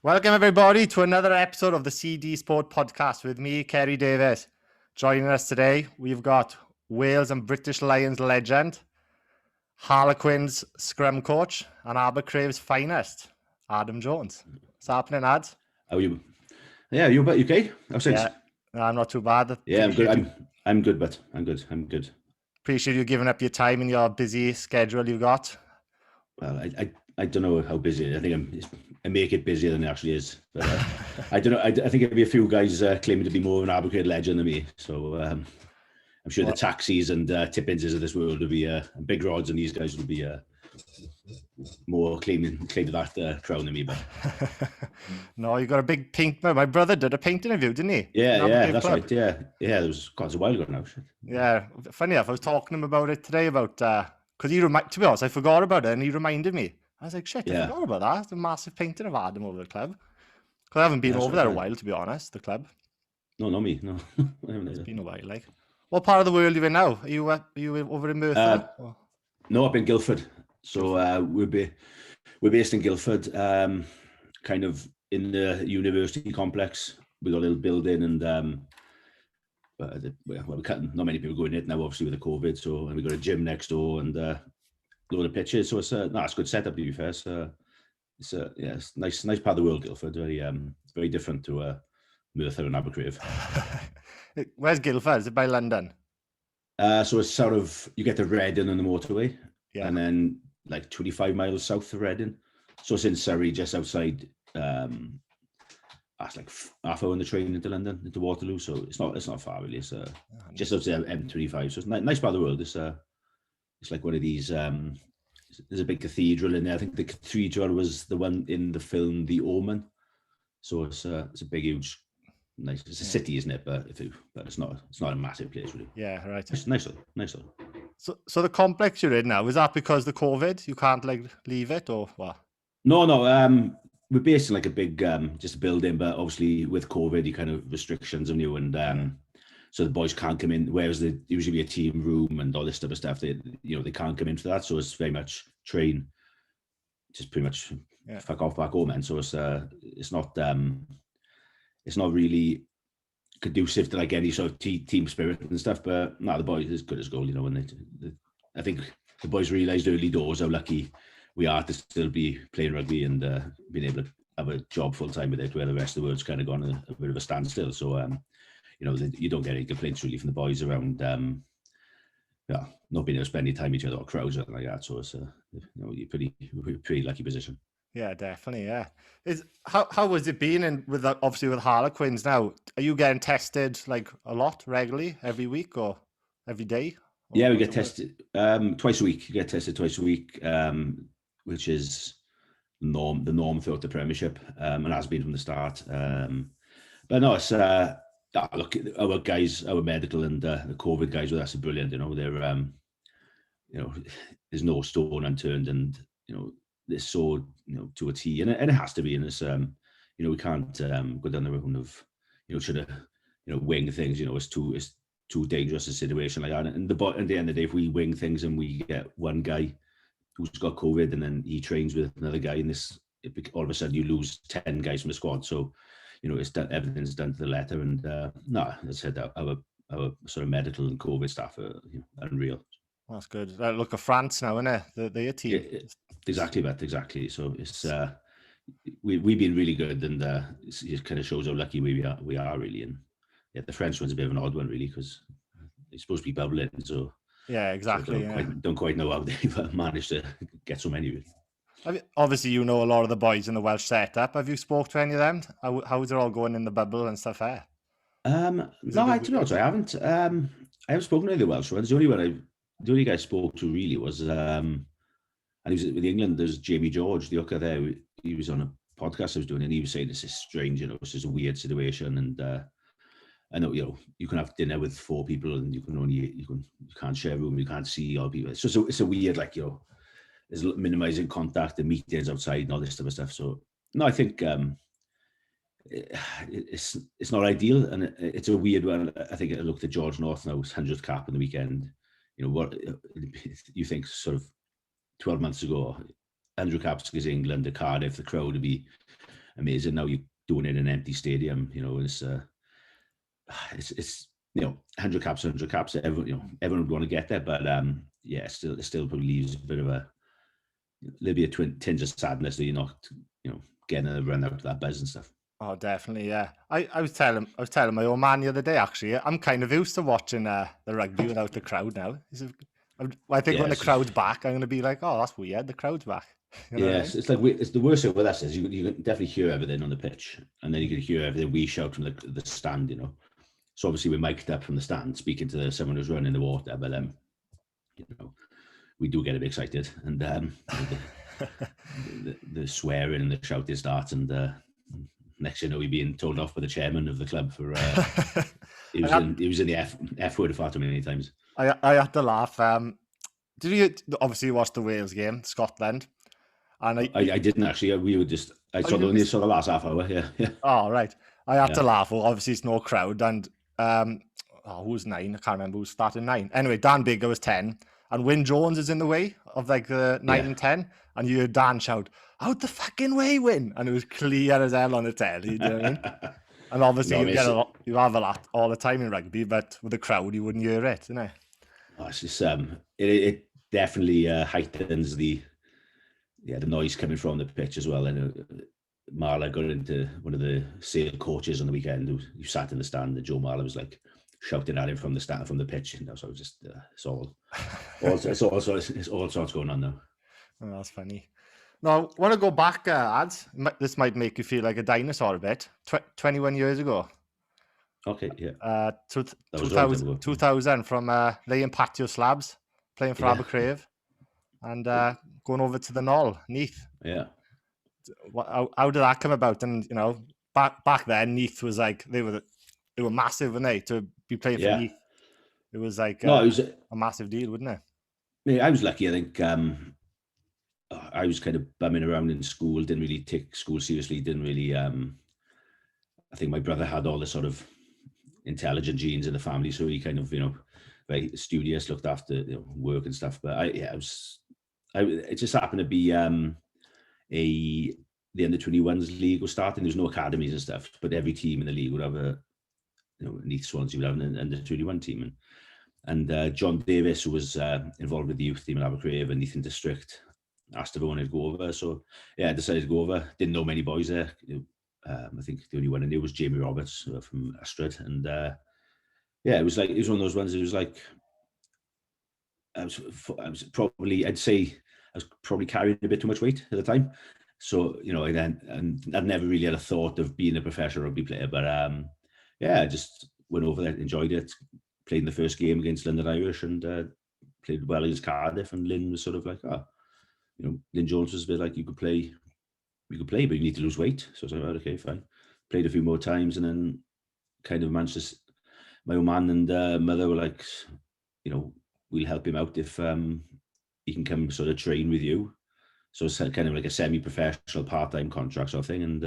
Welcome everybody to another episode of the CD Sport Podcast with me, Kerry Davis. Joining us today, we've got Wales and British Lions legend, Harlequins scrum coach, and Abercrave's finest, Adam Jones. What's happening, Ad? How are you? Yeah, you okay? How's things? Yeah, I'm not too bad. Yeah, I'm good. I'm good, but I'm good. Appreciate you giving up your time and your busy schedule you've got. Well, I don't know how busy. I think I make it busier than it actually is. But I don't know. I think there'll be a few guys claiming to be more of an Abercrave legend than me. So I'm sure the taxis and tip-ins of this world will be big rods, and these guys will be more claiming that crown than me. But no, you got a big paint. My brother did a painting of you, didn't he? Yeah, that's right. Yeah, that was quite a while ago now. Yeah, funny enough, I was talking to him about it today because to be honest, I forgot about it, and he reminded me. I was like, shit, I forgot about that. It's a massive painting of Adam over the club. Because I haven't been over there a while, to be honest, the club. No, not me, no. It's been a while, like. What part of the world are you in now? Are you over in Merthyr? No, up in Guildford. So we're based in Guildford, kind of in the university complex. We got a little building, and not many people going in it now, obviously with the COVID. So we got a gym next door and load of pitches. So it's a good setup, to be fair. So it's a nice part of the world, Guildford. Very different to Merthyr and Abercrave. Where's Guildford? Is it by London? So it's sort of, you get to Reading on the motorway, yeah, and then like 25 miles south of Reading. So it's in Surrey, just outside. That's like half hour on the train into London, into Waterloo. So it's not far really. It's just outside M25. So it's a nice part of the world. It's like one of these. There's a big cathedral in there. I think the cathedral was the one in the film The Omen. So it's a big, huge, nice. It's a city, isn't it? But it's not a massive place really. Yeah, right. It's nice. So the complex you're in now, is that because of the COVID? You can't like leave it, or what? No. We're based in like a big just a building, but obviously with COVID, you kind of restrictions on you, and so the boys can't come in. Whereas there usually be a team room and all this type of stuff, they can't come into that. So it's very much train, just pretty much fuck off back home, man. So it's not really conducive to like any sort of team spirit and stuff. But the boys is good as gold, and I think the boys realised early doors how lucky we are to still be playing rugby and being able to have a job full time with it, where the rest of the world's kind of gone a bit of a standstill. So you don't get any complaints really from the boys around not being able to spend any time with each other or crowds or anything like that. So it's you're pretty lucky position. Yeah, definitely. Yeah. How was it been? And obviously with Harlequins now, are you getting tested like a lot regularly, every week or every day? Yeah, we get tested twice a week. You get tested twice a week, which is the norm throughout the Premiership, and has been from the start. But no, it's look, our guys, our medical and the COVID guys with us are brilliant. They're there's no stone unturned, and they're so to a T, and it has to be. And it's we can't go down the road of trying to wing things. It's too dangerous a situation like that. And at the end of the day, if we wing things and we get one guy who's got COVID and then he trains with another guy, and all of a sudden you lose 10 guys from the squad. So it's done, everything's done to the letter. And as I said, our sort of medical and COVID staff are unreal. That's good. Look at France now, isn't it? They're a team. Exactly. So it's we've been really good, and it kind of shows how lucky we are really. And the French one's a bit of an odd one really, because it's supposed to be bubbling. So yeah, exactly. So don't quite know how they've managed to get so many. Obviously, a lot of the boys in the Welsh setup. Have you spoke to any of them? How is it all going in the bubble and stuff there? No, to be honest, I haven't. I haven't spoken to any of the Welsh ones. The only guy I spoke to really was, and he was with England. There's Jamie George, the hooker there. He was on a podcast I was doing, and he was saying this is strange. This is a weird situation, and I know you can have dinner with 4 people, and you can't share a room. You can't see all people. So it's a weird there's minimizing contact and meetings outside and all this type of stuff. So no, I think it's not ideal, and it's a weird one. I think I looked at George North now, his 100th cap on the weekend. What you think sort of 12 months ago, 100 caps against England, the Cardiff, the crowd would be amazing. Now you're doing it in an empty stadium. It's 100 caps, 100 caps. Everyone would want to get there, but it still probably leaves a bit of a little bit of tinge of sadness that you're not, getting a run out of that buzz and stuff. Oh, definitely, yeah. I was telling my old man the other day, actually, I'm kind of used to watching the rugby without the crowd now. I think when the crowd's back, I'm going to be like, oh, that's weird, the crowd's back. Yes, it's like it's the worst thing with us is you can definitely hear everything on the pitch, and then you can hear everything we shout from the stand, So obviously we're mic'd up from the stand, speaking to someone who's running the water, but we do get a bit excited, and the swearing and the shouting starts, and next thing you know, we're being told off by the chairman of the club for he was in the F word far too many times. I had to laugh. Did you obviously watch the Wales game, Scotland? And I didn't actually. I saw the last half hour. Yeah. Oh, right. I had to laugh. Well, obviously it's no crowd, and who was 9? I can't remember who started 9. Anyway, Dan Bigger was 10, and Wyn Jones is in the way of like the 9 and 10, and you heard Dan shout, "Out the fucking way, Wyn!" And it was clear as hell on the telly. You know what I mean? And obviously you have a lot all the time in rugby, but with the crowd you wouldn't hear it, didn't it? Oh, it's just it definitely heightens the noise coming from the pitch as well. And Marla got into one of the sale coaches on the weekend who sat in the stand, and Joe Marla was like shouting at him from the pitch. So just it's all sorts going on now. Oh, that's funny. Now, I want to go back, Ads. This might make you feel like a dinosaur a bit. 21 years ago. Okay, yeah. 2000 from laying patio slabs, playing for Abercrave, and going over to the Knoll, Neath. Yeah. How did that come about? And back then, Neath was like they were massive, weren't they? To be playing for Neath, it was like it was a massive deal, wouldn't it? Yeah, I was lucky. I think I was kind of bumming around in school. Didn't really take school seriously. Didn't really. I think my brother had all the sort of intelligent genes in the family, so he kind of very studious, looked after work and stuff. But it just happened to be the under-21s league was starting. There was no academies and stuff, but every team in the league would have a Neath Swansea would have an under-21 team, and John Davis, who was involved with the youth team in Abercrave and Neath District, asked if I wanted to go over. So I decided to go over. Didn't know many boys there. I think the only one I knew was Jamie Roberts from Astrid, and it was one of those ones. It was like I was probably carrying a bit too much weight at the time. So and I'd never really had a thought of being a professional rugby player, but I just went over there, enjoyed it, played in the first game against London Irish, and played well against Cardiff. And Lynn was sort of like, Lynn Jones was a bit like, you could play, but you need to lose weight. So I was like, okay, fine. Played a few more times, and then kind of managed to. My old man and mother were like, we'll help him out if he can come sort of train with you. So it's kind of like a semi-professional part-time contract sort of thing, and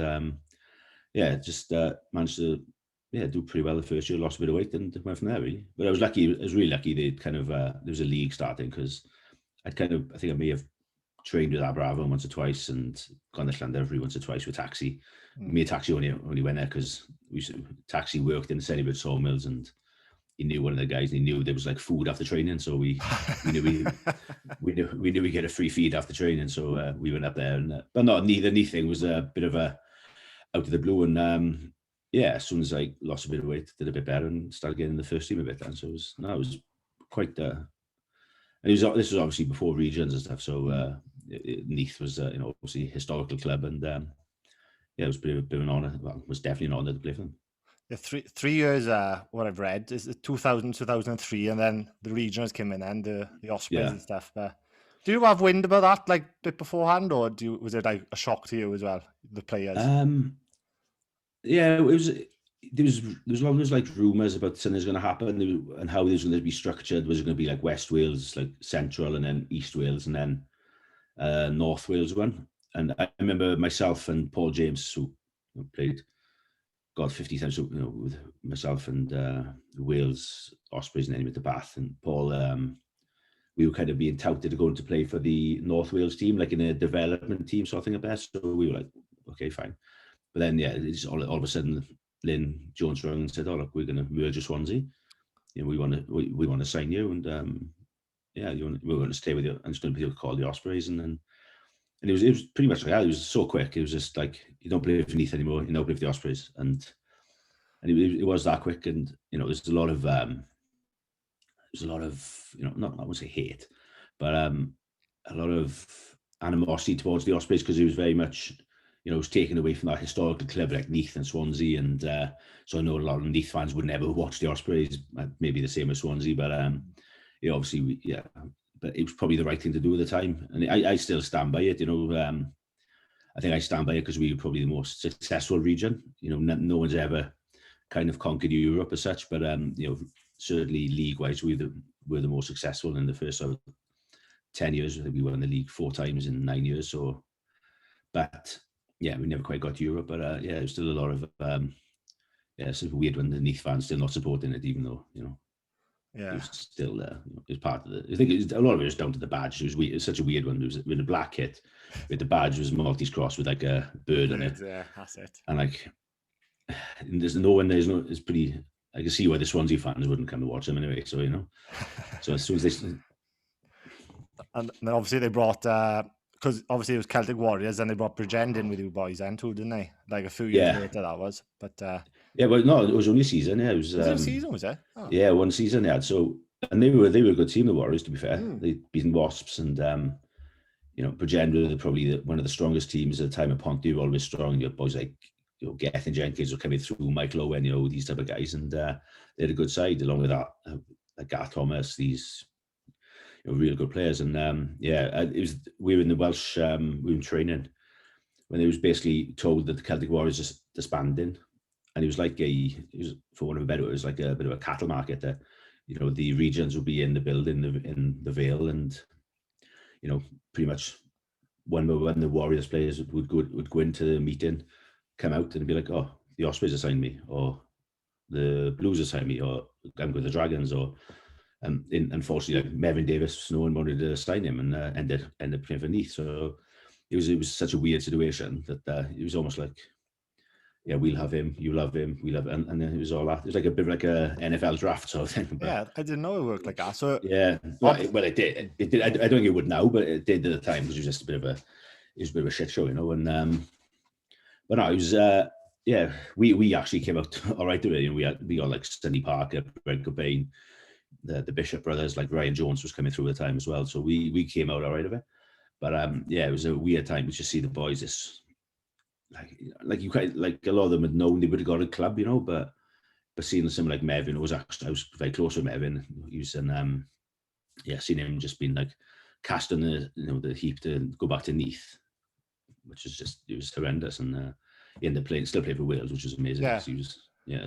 just managed to do pretty well the first year. Lost a bit of weight and went from there really. But I was lucky. I was really lucky. They kind of there was a league starting, because I think I may have trained with Aberafon once or twice and gone to Llandovery once or twice with Taxi. Me and Taxi only went there because Taxi worked in the Sennybird sawmills, and he knew one of the guys, and he knew there was like food after training, so we knew we get a free feed after training, so we went up there. And but no, the Neath thing was a bit of a out of the blue, and as soon as I lost a bit of weight, did a bit better and started getting in the first team a bit then. So it was quite. And this was obviously before regions and stuff, so Neath was obviously a historical club, and it was a bit of an honour. Well, it was definitely an honour to play for them. Yeah, 3 years. What I've read is 2000, 2003, and then the regionals came in and the Ospreys and stuff. But do you have wind about that like a bit beforehand, or was it like a shock to you as well, the players? It was. There was always like rumours about something was going to happen and how it was going to be structured. Was it going to be like West Wales, like Central, and then East Wales, and then North Wales one? And I remember myself and Paul James, who played 50 times, with myself and Wales Ospreys and then with the Bath, and Paul, we were kind of being touted to go to play for the North Wales team, like in a development team sort of thing at best. So we were like, okay, fine. then it's all of a sudden Lynn Jones rang and said, "Oh look, we're going to merge with Swansea. We want to sign you, and we're going to stay with you, and it's going to be called the Ospreys." And it was pretty much like that. It was so quick. It was just like, you don't play for Neath anymore. You now play for the Ospreys, and it was that quick. And there's a lot of not, I won't say hate, but a lot of animosity towards the Ospreys, because it was very much, it was taken away from that historical club like Neath and Swansea, and so I know a lot of Neath fans would never watch the Ospreys, maybe the same as Swansea, but obviously, but it was probably the right thing to do at the time, and I still stand by it. I think I stand by it because we were probably the most successful region. No one's ever kind of conquered Europe as such, but certainly league-wise, we were the most successful in the first 10 years. I think we won the league 4 times in 9 years. So, but we never quite got to Europe. But it was still a lot of it's weird when the Neath fans still not supporting it, even though it was still it was part of I think a lot of it was down to the badge. It was weird. It was such a weird one. It was with a black kit, with the badge was Maltese cross with like a bird on it. Yeah, that's it. And like, it's pretty. I can see why the Swansea fans wouldn't come to watch them anyway. So so as soon as they. And then obviously they brought, because obviously it was Celtic Warriors, and they brought Bridgend in with you boys then too, didn't they? Like a few years later that was. But well, no, it was only a season. Yeah, it was a season, was it? Oh. Yeah, 1 season they had. So, and they were a good team, the Warriors, to be fair. They'd beaten Wasps, and Bridgend were probably one of the strongest teams at the time. Of Ponty were always strong. Your boys like Geth and Jenkins were coming through, Michael Owen, these type of guys, and they had a good side along with that. Like Garth Thomas, these real good players. And we were in the Welsh, we were in training when they was basically told that the Celtic Warriors just disbanding, and it was like for one of a better, it was like a bit of a cattle market. The regions would be in the building in the Vale, and pretty much when the Warriors players would go into the meeting, come out and be like, "Oh, the Ospreys assigned me," or "The Blues assigned me," or "I'm with the Dragons," or unfortunately, like Mervyn Davis, no one wanted to sign him, and ended up playing for Neath. So it was such a weird situation that it was almost like, we'll have him, you'll have him, we'll have, and then it was all that. It was like a bit like a NFL draft sort of thing. But, I didn't know it worked like that. So well, it did. It did. I don't think it would now, but it did at the time, because it was just a bit of a shit show, And but no, it was. We actually came out all right to it. We got like Sonny Parker, Brent Cobain, the Bishop brothers, like Ryan Jones was coming through at the time as well. So we came out all right of it. But it was a weird time to just see the boys. This like you quite like a lot of them had known they would have got a club, but seeing someone like Mervyn, I was very close with Mervyn. He was seeing him just being like cast on the heap to go back to Neath, which is it was horrendous. And he ended up still playing for Wales, which was amazing. Yeah. He was,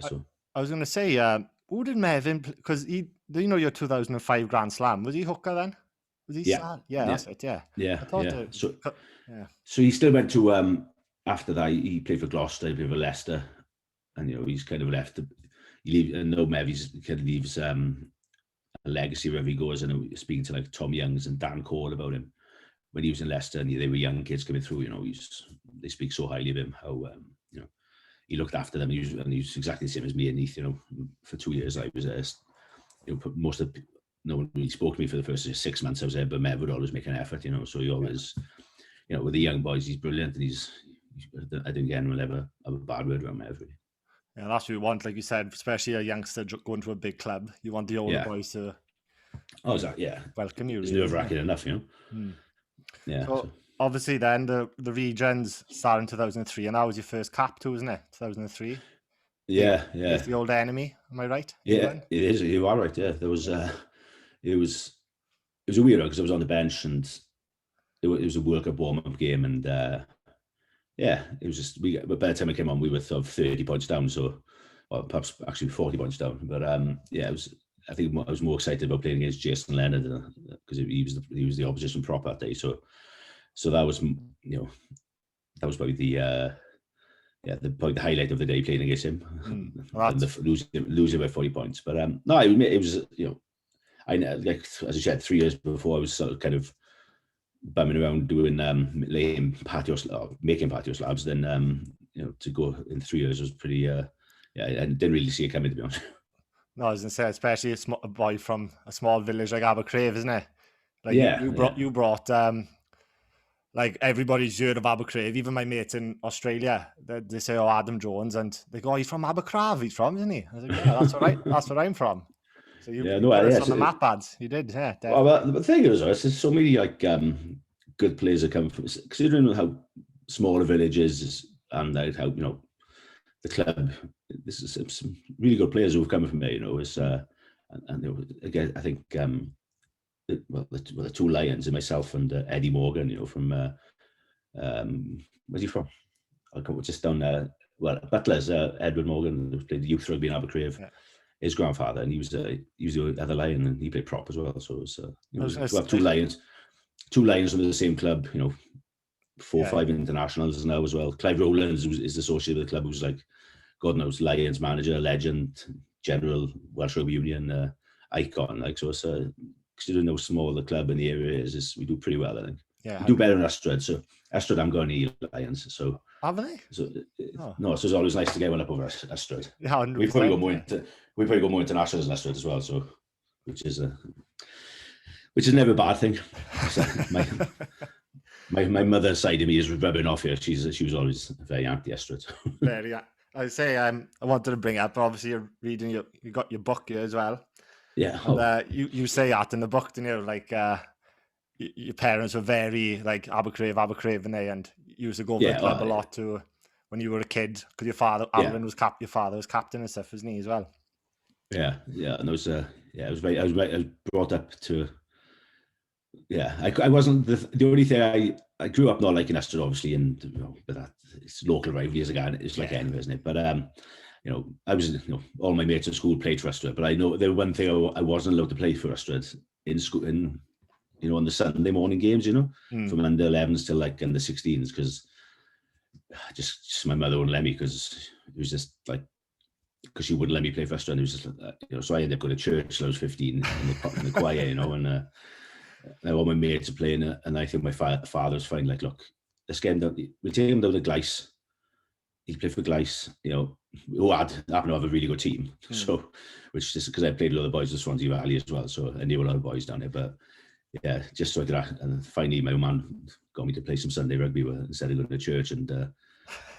so I was going to say, who did Mervyn? Because your 2005 Grand Slam, was he hooker then? Was he? Yeah, that's it. Yeah. So he still went to after that. He played for Gloucester, he played for Leicester, and he's kind of left. Mervy's kind of leaves a legacy wherever he goes. And speaking to like Tom Youngs and Dan Cole about him when he was in Leicester, and they were young kids coming through. They speak so highly of him, how he looked after them. He was exactly the same as me and Neath. For 2 years I was most of no one really spoke to me for the first 6 months I was there, but Mev would always make an effort. So he always, with the young boys, he's brilliant, and I think anyone will ever have a bad word around Mev. Really. Yeah, that's what you want, like you said, especially a youngster going to a big club. You want the older boys to welcome you. It's nerve-wracking enough, Yeah. So obviously then the regions started in 2003, and that was your first cap too, wasn't it? 2003. Yeah. It's the old enemy, am I right? Yeah, it is. You are right. Yeah, there was. It was a weird one because I was on the bench, and it was a World Cup warm-up game, and it was just But by the time I came on, we were 30 points down, or perhaps actually 40 points down. But it was. I think I was more excited about playing against Jason Leonard because he was the opposition prop that day. So that was that was probably the highlight of the day, playing against him, and losing by 40 points. But no, it was I like, as I said, 3 years before I was sort of kind of bumming around doing making patio slabs. Then to go in 3 years was pretty. Yeah, I didn't really see it coming, to be honest. No, I was gonna say, especially a boy from a small village like Abercrave, isn't it? Like Yeah, you brought like everybody's heard of Abercrave. Even my mates in Australia, they say, "Oh, Adam Jones," and they go, "Oh, he's from Abercrave. He's from, isn't he?" I was like, "Yeah, that's all right. That's where I'm from." So you yeah, put us on the map, ads. You did, yeah, definitely. Well, the thing is, there's so many like good players that come from, considering how small a village is, and how the club. This is some really good players who have come from there. Is again, I think the two Lions, and myself and Eddie Morgan, from where's he from? I'll come just down there. Well, Butler's Edward Morgan, who played youth rugby in Abercrave. Yeah. His grandfather, and he was the other Lion, and he played prop as well. So it was to have two Lions from the same club. 4 or 5 internationals now as well. Clive Rowlands is associated with the club, who's like, God knows, Lions manager, legend, general, Welsh Rugby Union icon. Like, so it's considering how small the club in the area is we do pretty well, I think. Yeah, we do better than Ystrad. So Ystrad, I'm going to Lions. So haven't they? So no, so it's always nice to get one up over Ystrad. Yeah, we probably got more internationals than Ystrad as well. So which is never a bad thing. So, my mother's side of me is rubbing off here. She was always very anti-Ystrad. Very. I say I wanted to bring up. Obviously, you're reading you got your book here as well. Yeah. And, you say that in the book, didn't you? Like your parents were very like Abercrave, and you used to go over the club a lot too when you were a kid, because your father, Alan, was your father was captain and stuff, wasn't he, as well? Yeah, and I was brought up to. Yeah, I wasn't the only thing I grew up not liking Ystrad, obviously, and but that it's local rivalries again. It's like anywhere, isn't it? But I was all my mates at school played for Ystrad, but I know the one thing I wasn't allowed to play for Ystrad in school on the Sunday morning games, from under 11s till like under 16s, because just my mother wouldn't let me, because it was just like, because she wouldn't let me play for Ystrad. It was just so I ended up going to church till I was 15 in the choir, and all my mates are playing it, and I think my father was fine. Like, look, let's get him down. We'll take him down to Gleis. He played for Gleis, who happened to have a really good team. So, which just because I played with other boys at Swansea Valley as well, so I knew a lot of boys down there. But yeah, just so I could. And finally, my man got me to play some Sunday rugby instead of going to church and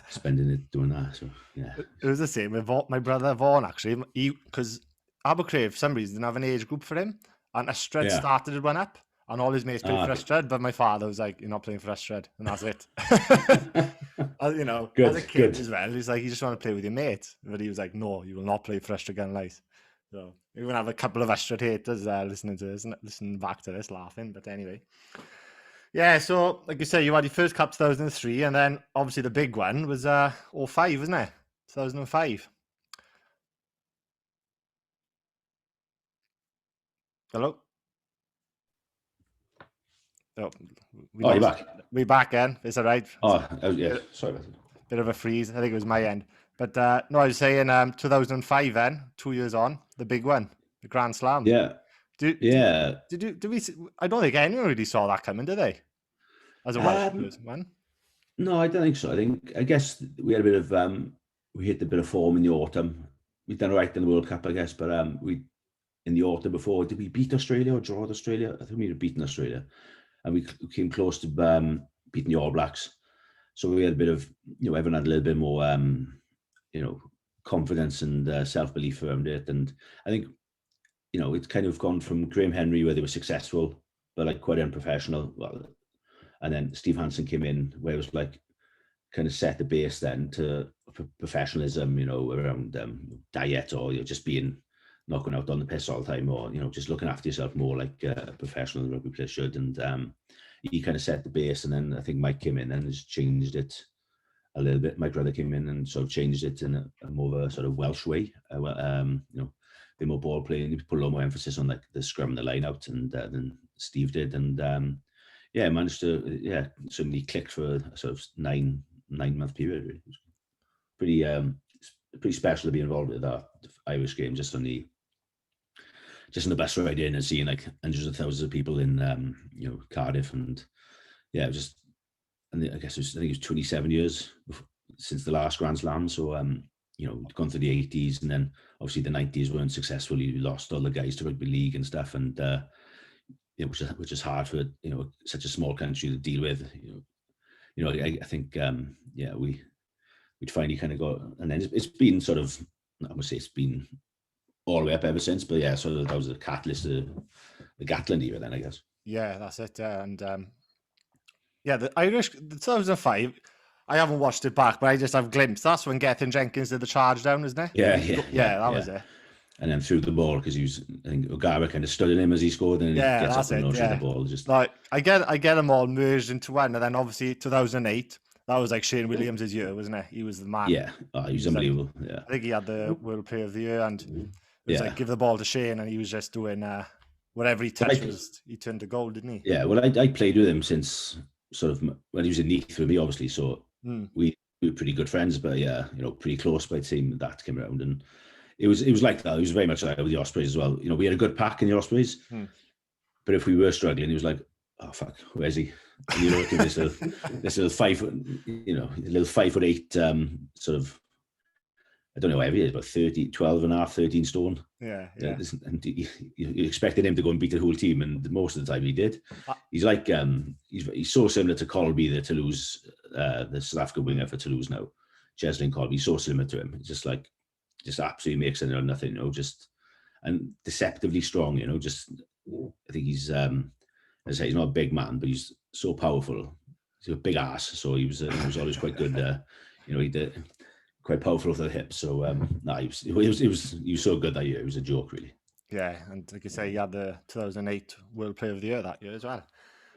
spending it doing that. So yeah, it was the same with my brother Vaughan, actually. Because Abercrave, for some reason, didn't have an age group for him, and Ystrad started one up. And all his mates played for Ystrad, but my father was like, "You're not playing for Ystrad," and that's it. Good, as a kid as well, he's like, "You just want to play with your mates," but he was like, "No, you will not play for Ystrad again, Lice." So we're gonna have a couple of Ystrad haters listening to this and listening back to this, laughing. But anyway, yeah. So like you say, you had your first cup 2003, and then obviously the big one was 05, wasn't it? 2005. Hello. Oh, you're back. We're back again. Is that right? Yeah. Sorry about that. Bit of a freeze. I think it was my end. But no, I was saying 2005 then, 2 years on, the big one, the Grand Slam. Yeah. Did we? I don't think anyone really saw that coming, did they? As a Welsh man. No, I don't think so. I guess we had a bit of we hit a bit of form in the autumn. We'd done all right in the World Cup, I guess, but in the autumn before, did we beat Australia or draw Australia? I think we had beaten Australia. And we came close to beating the All Blacks. So we had a bit of, everyone had a little bit more, confidence and self-belief around it. And I think, it's kind of gone from Graham Henry, where they were successful, but like quite unprofessional. Well, and then Steve Hansen came in, where it was like kind of set the base then to professionalism, around diet or just being not going out on the piss all the time, or just looking after yourself more like a professional rugby player should. And he kind of set the base, and then I think Mike came in and just changed it a little bit. My brother came in and sort of changed it in a more of a sort of Welsh way. Bit more ball playing. He put a lot more emphasis on like the scrum and the line out, and than Steve did. And managed to suddenly clicked for a sort of nine month period. Really. It was pretty special to be involved with that Irish game, just in the bus ride in and seeing like hundreds of thousands of people in Cardiff, and I guess I think it was 27 years since the last Grand Slam. So gone through the 80s, and then obviously the 90s weren't successful. You lost all the guys to rugby league and stuff, and which is hard for such a small country to deal with. I think we'd finally kind of got, and then it's been sort of, I would say it's been all the way up ever since. But yeah, so that was the catalyst of the Gatland era then, I guess. Yeah, that's it. And the Irish, the 2005, I haven't watched it back, but I just have glimpsed. That's when Gethin Jenkins did the charge down, isn't it? Yeah, that was it. And then threw the ball because I think O'Gara kind of stood him as he scored, and he gets up and launches the ball. Just like I get them all merged into one, and then obviously 2008. That was like Shane Williams' year, wasn't it? He was the man. Yeah, he was unbelievable. I think he had the World Player of the Year, and it was like give the ball to Shane, and he was just doing whatever he touched he turned to goal, didn't he? Yeah, well, I played with him since sort of when he was in Neath with me, obviously. So we were pretty good friends, but pretty close by the time that came around, and it was like that. It was very much like with the Ospreys as well. We had a good pack in the Ospreys, but if we were struggling, he was like, "Oh fuck, where's he?" And look at this little 5 foot, little 5'8", sort of, I don't know whatever he is, about 12 and a half, 13 stone. Yeah. And you expected him to go and beat the whole team, and most of the time he did. He's like, he's so similar to Colby, the Toulouse, the South African winger for Toulouse now, Cheslin Colby. He's so similar to him. It's just absolutely makes it or nothing, and deceptively strong, I think he's, as I say, he's not a big man, but he's so powerful. He's a big ass, so he was always quite good. He did quite powerful off the hips. So he was so good that year. It was a joke, really. Yeah, and like you say, he had the 2008 World Player of the Year that year as well.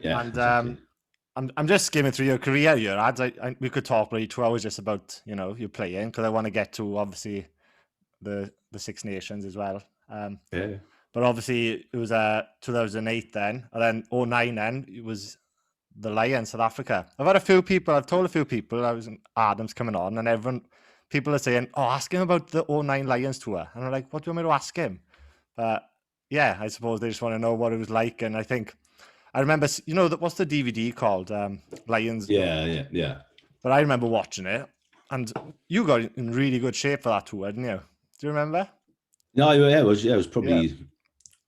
Yeah, and exactly. I'm just skimming through your career, your ads. We could talk probably 2 hours just about your playing, because I want to get to obviously the Six Nations as well. But obviously it was 2008 then, and then 2009 then it was the Lions, South Africa. I've told a few people, I was in Adams coming on, and people are saying, "Oh, ask him about the 2009 Lions tour." And I'm like, "What do you want me to ask him?" But yeah, I suppose they just want to know what it was like. And I remember, what's the DVD called? Lions. Yeah. But I remember watching it, and you got in really good shape for that tour, didn't you? Do you remember? No, it was probably. Yeah.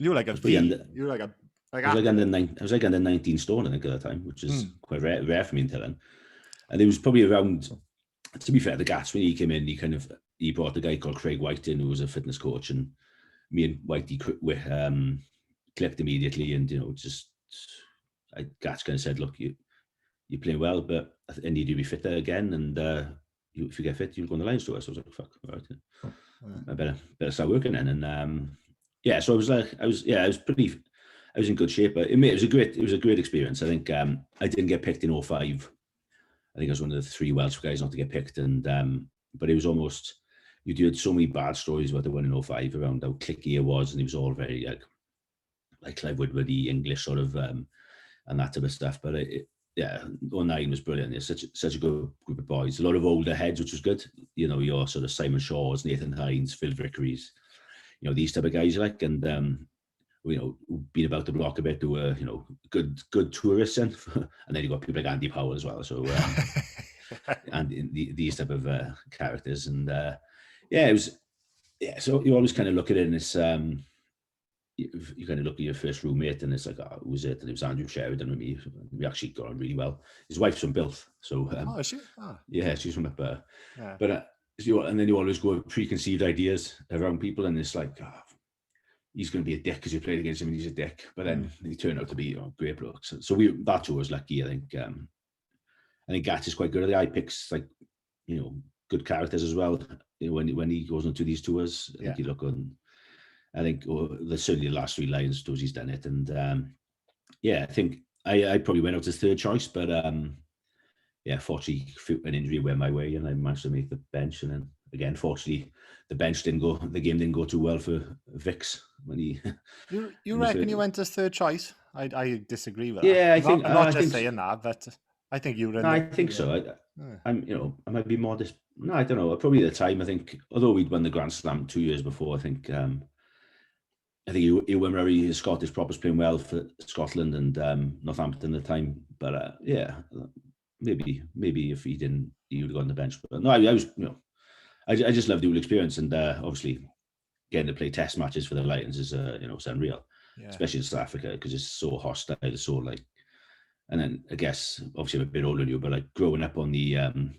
You were like a V. You were like a. I was like under 19 stone, I think, at that time, which is quite rare for me until then. And it was probably around. To be fair, the Gats, when he came in, he brought a guy called Craig White in, who was a fitness coach, and me and Whitey clicked immediately, and Gats kind of said, "Look, you're playing well, but I need you to be fitter again, and if you get fit, you'll go on the Lions tour." So I was like, "Fuck, all right, I better start working then." And so I was in good shape, but it was a great experience. I think I didn't get picked in 2005. I think I was one of the 3 Welsh guys not to get picked, and but it was almost, you had so many bad stories about the one in 2005 around how cliquey it was, and it was all very like Clive Woodward-y English sort of and that type of stuff. But 2009 was brilliant. It's such a good group of boys, a lot of older heads, which was good. Your sort of Simon Shaws, Nathan Hines, Phil Vickery's, these type of guys and been about the block a bit, who were good tourists, and then you got people like Andy Powell as well. So and these type of characters, and it was So you always kind of look at it, and it's you kind of look at your first roommate, and it's like, oh, who was it? And it was Andrew Sheridan with me. We actually got on really well. His wife's from Built, so oh, is she? Oh. Yeah, she's from up there. Yeah. But and then you always go with preconceived ideas around people, and it's like, oh, he's going to be a dick because you played against him and he's a dick. But then he turned out to be great blokes. So that tour was lucky. I think Gat is quite good at the eye picks, like, good characters as well. When he goes into these tours, I think you look on. I think certainly the last 3 Lions tours he's done it, and I think I probably went out as third choice, but fortunately an injury went my way, and I managed to make the bench, and then again, fortunately, the game didn't go too well for Vix when he. You reckon you went as third choice? I disagree with that. Yeah, I'm not just saying that, but I think you were. I think so. I'm, I might be modest. No, I don't know. Probably at the time, I think, although we'd won the Grand Slam 2 years before, I think Ewan Murray, his Scottish prop, was playing well for Scotland and Northampton at the time. But maybe if he didn't he would have gone on the bench. But no, I was, I just loved the whole experience, and obviously getting to play test matches for the Lions is, it's unreal, especially in South Africa, because it's so hostile, it's so like. And then I guess obviously I'm a bit older than you, but like growing up on the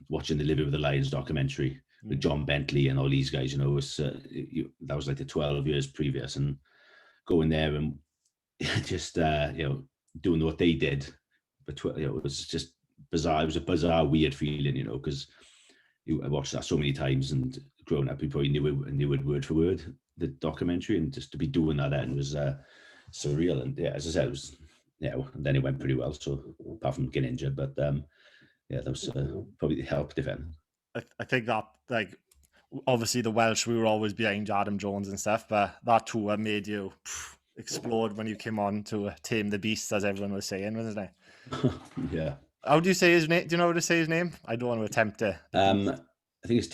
watching the Living with the Lions documentary with John Bentley and all these guys, that was like the 12 years previous, and going there and just doing what they did, but it was just bizarre. It was a bizarre, weird feeling, because I watched that so many times, and growing up, you probably knew it word for word, the documentary, and just to be doing that then was surreal. And as I said, it was. And then it went pretty well. So apart from getting injured, but that was probably helped defend. I think that, like, obviously the Welsh, we were always behind Adam Jones and stuff, but that tour made you explode when you came on to tame the beast, as everyone was saying, wasn't it? Yeah. How do you say his name? Do you know how to say his name? I don't want to attempt it. I think it's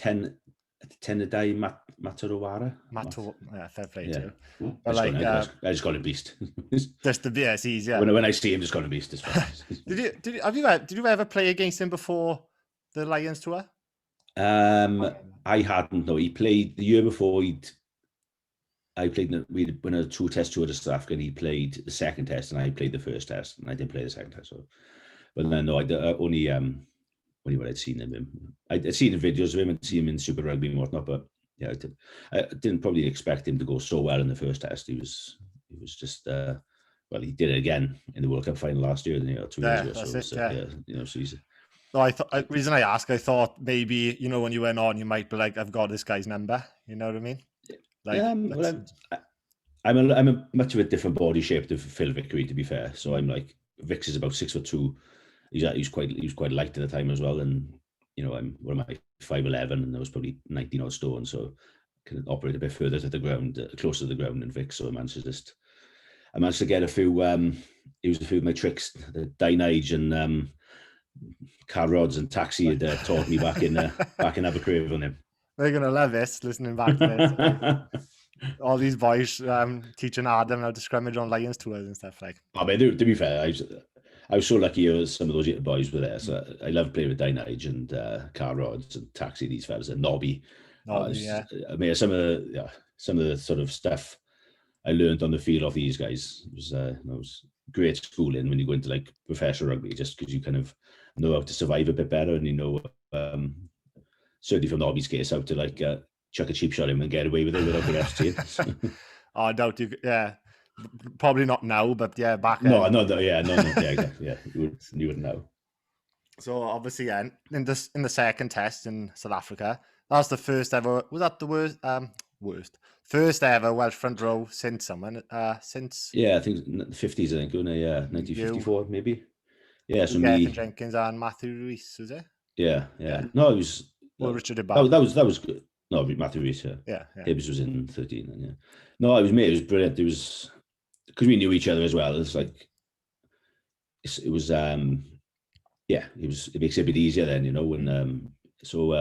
Tenedai Matarawara. Yeah, fair play to you. I just got a beast. Just the it's easier. When I see him, just got a beast. Did you ever play against him before the Lions tour? I hadn't. No, he played the year before. I played. We won a 2-test tour to South Africa, and he played the second test, and I played the first test, and I didn't play the second test. So, but then no, I only what I'd seen him. I'd seen the videos of him and see him in Super Rugby and whatnot, but I didn't probably expect him to go so well in the first test. He was just he did it again in the World Cup final last year, 2 years ago. So he's. No, I thought, reason I ask, I thought maybe, when you went on, you might be like, I've got this guy's number. You know what I mean? Like, I'm a much of a different body shape to Phil Vickery, to be fair. So I'm like, Vix is about 6'2". He was quite light at the time as well, and I'm 5'11", and I was probably 19 odd stone, so I can operate a bit further to the ground, closer to the ground than Vic. So I managed to get a few. Used a few of my tricks, the Dynage and car rods and taxi had taught me back in Abercrombie on him. They're gonna love this, listening back to this. All these boys teaching Adam how to scrummage on Lions tours and stuff like. I mean, to be fair, I was so lucky some of those boys were there. So I love playing with Dynage and car rods and taxi, these fellas, and Nobby. Yeah. I mean, some of the sort of stuff I learned on the field off these guys. It was great schooling when you go into like professional rugby, just because you kind of know how to survive a bit better, and certainly from Nobby's case, how to like chuck a cheap shot in and get away with it without the FT. I doubt you. Yeah. Probably not now, but back then. No, exactly. Yeah, you wouldn't know. So obviously, in the second test in South Africa, that was the first ever. Was that the worst? First ever Welsh front row since someone since. Yeah, I think the 50s. I think, 1954 maybe. Yeah, so Jonathan Jenkins and Matthew Rees, was it? Yeah. No, it was. Well, Richard Ibaka. That was good. No, Matthew Rees. Yeah. Hibbs was in 13. And no, it was me. It was brilliant. It was. Because we knew each other as well. It's like it was it makes it a bit easier then, it was so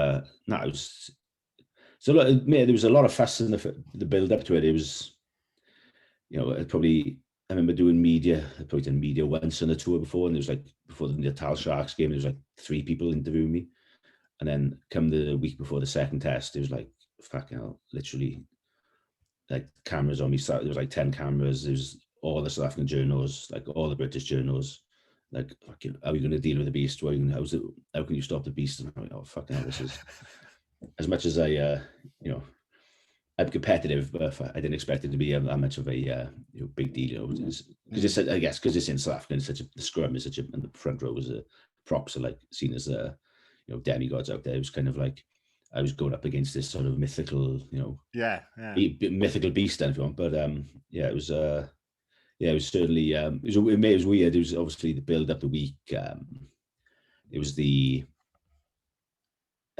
there was a lot of fuss in the build up to it. It was I remember doing media. I probably did media once on the tour before, and there was like before the Natal Sharks game, there was like 3 people interviewing me, and then come the week before the second test, it was like fucking hell, literally like cameras on me. There was like 10 cameras. There was all the South African journals, like all the British journals. Like, fucking, how are you going to deal with the beast? How can you stop the beast? And I'm like, oh fucking hell, this is as much as I'm competitive, but I didn't expect it to be that much of a big deal. Because I guess because it's in South Africa, the scrum is such and the front row was props are like seen as demigods out there. It was kind of like I was going up against this sort of mythical, mythical beast, if you want. But it was certainly it was weird. It was obviously the build up the week. It was I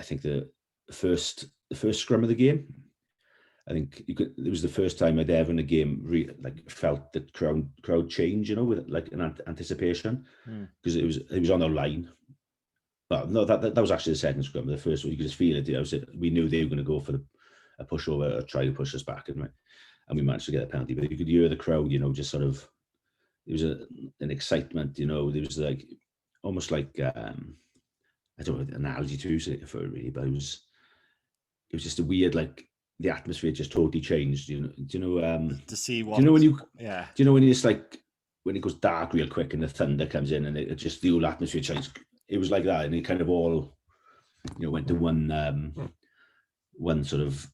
think the first scrum of the game. I think it was the first time I'd ever in a game felt the crowd change, with like an anticipation, because it was on our line. Well, no, that was actually the second scrum. The first one, you could just feel it. We knew they were going to go for a pushover or try to push us back, and we managed to get a penalty. But you could hear the crowd, just sort of. It was an excitement, There was like almost like I don't know the analogy to use it for it really, but it was just a weird, like, the atmosphere just totally changed. Do you know? To see Do what, you know when you? yeah. Do you know when it's like when it goes dark real quick and the thunder comes in and it just the whole atmosphere changes? It was like that, and it kind of all, went to one sort of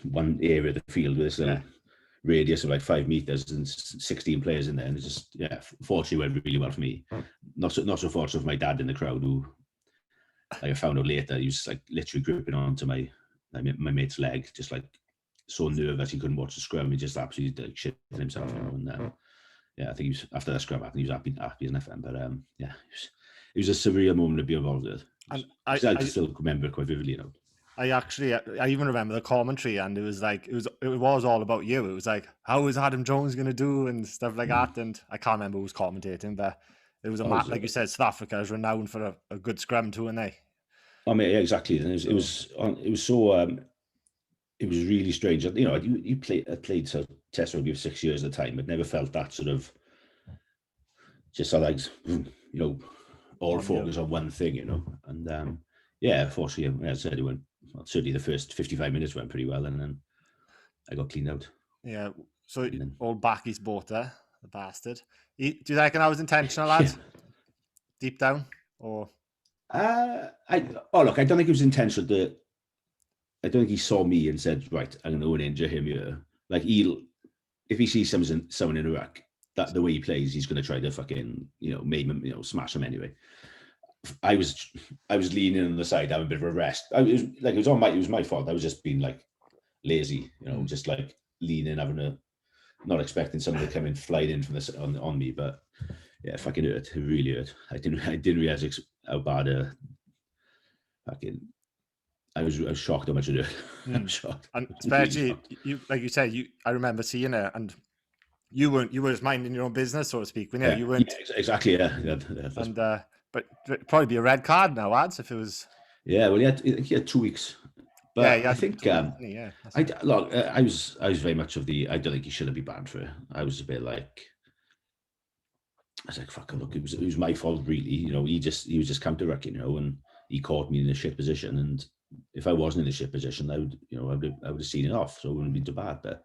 one area of the field with this little radius of like 5 meters and 16 players in there, and it just fortunately went really well for me. Not so fortunate for my dad in the crowd, who, like, I found out later, he was like literally gripping onto my mate's leg, just like so nervous he couldn't watch the scrum. He just absolutely like shitting himself, and I think he was, after that scrum happened, he was happy enough then. But it was a surreal moment to be involved with. And I still remember it quite vividly, I even remember the commentary, and it was like it was all about you. It was like, how is Adam Jones going to do and stuff like that. And I can't remember who was commentating, but it was like you said, South Africa is renowned for a good scrum too, aren't they? I mean, yeah, exactly. And it was really strange. You played Test rugby for 6 years at the time. I'd never felt that sort of just like all focus on one thing, And fortunately, as I said, it went. Well, certainly the first 55 minutes went pretty well, and then I got cleaned out. Yeah. So old Backy's bought there, the bastard. Do you reckon that was intentional, lads? Deep down, or? Look, I don't think it was intentional. I don't think he saw me and said, right, I'm going to go and injure him here. Like, if he sees someone in a ruck, that the way he plays, he's going to try to fucking, maim him, smash him anyway. I was leaning on the side, having a bit of a rest. It was my fault. I was just being like lazy, just like leaning, not expecting someone to come in, flying in from this on me. But yeah, it fucking hurt. It really hurt. I didn't realize how bad I was shocked how much it hurt. I was shocked. And especially you, like you said, I remember seeing it, and you were just minding your own business, so to speak. When you weren't exactly. But it'd probably be a red card now, lads, if it was. Yeah, well, he had 2 weeks. But I think I was very much of the. I don't think he should have been banned for it. I was a bit like, I was like, fuck, look, it was my fault, really. He was just counter-rucking, and he caught me in a shit position. And if I wasn't in a shit position, I would have seen it off, so it wouldn't have been too bad. But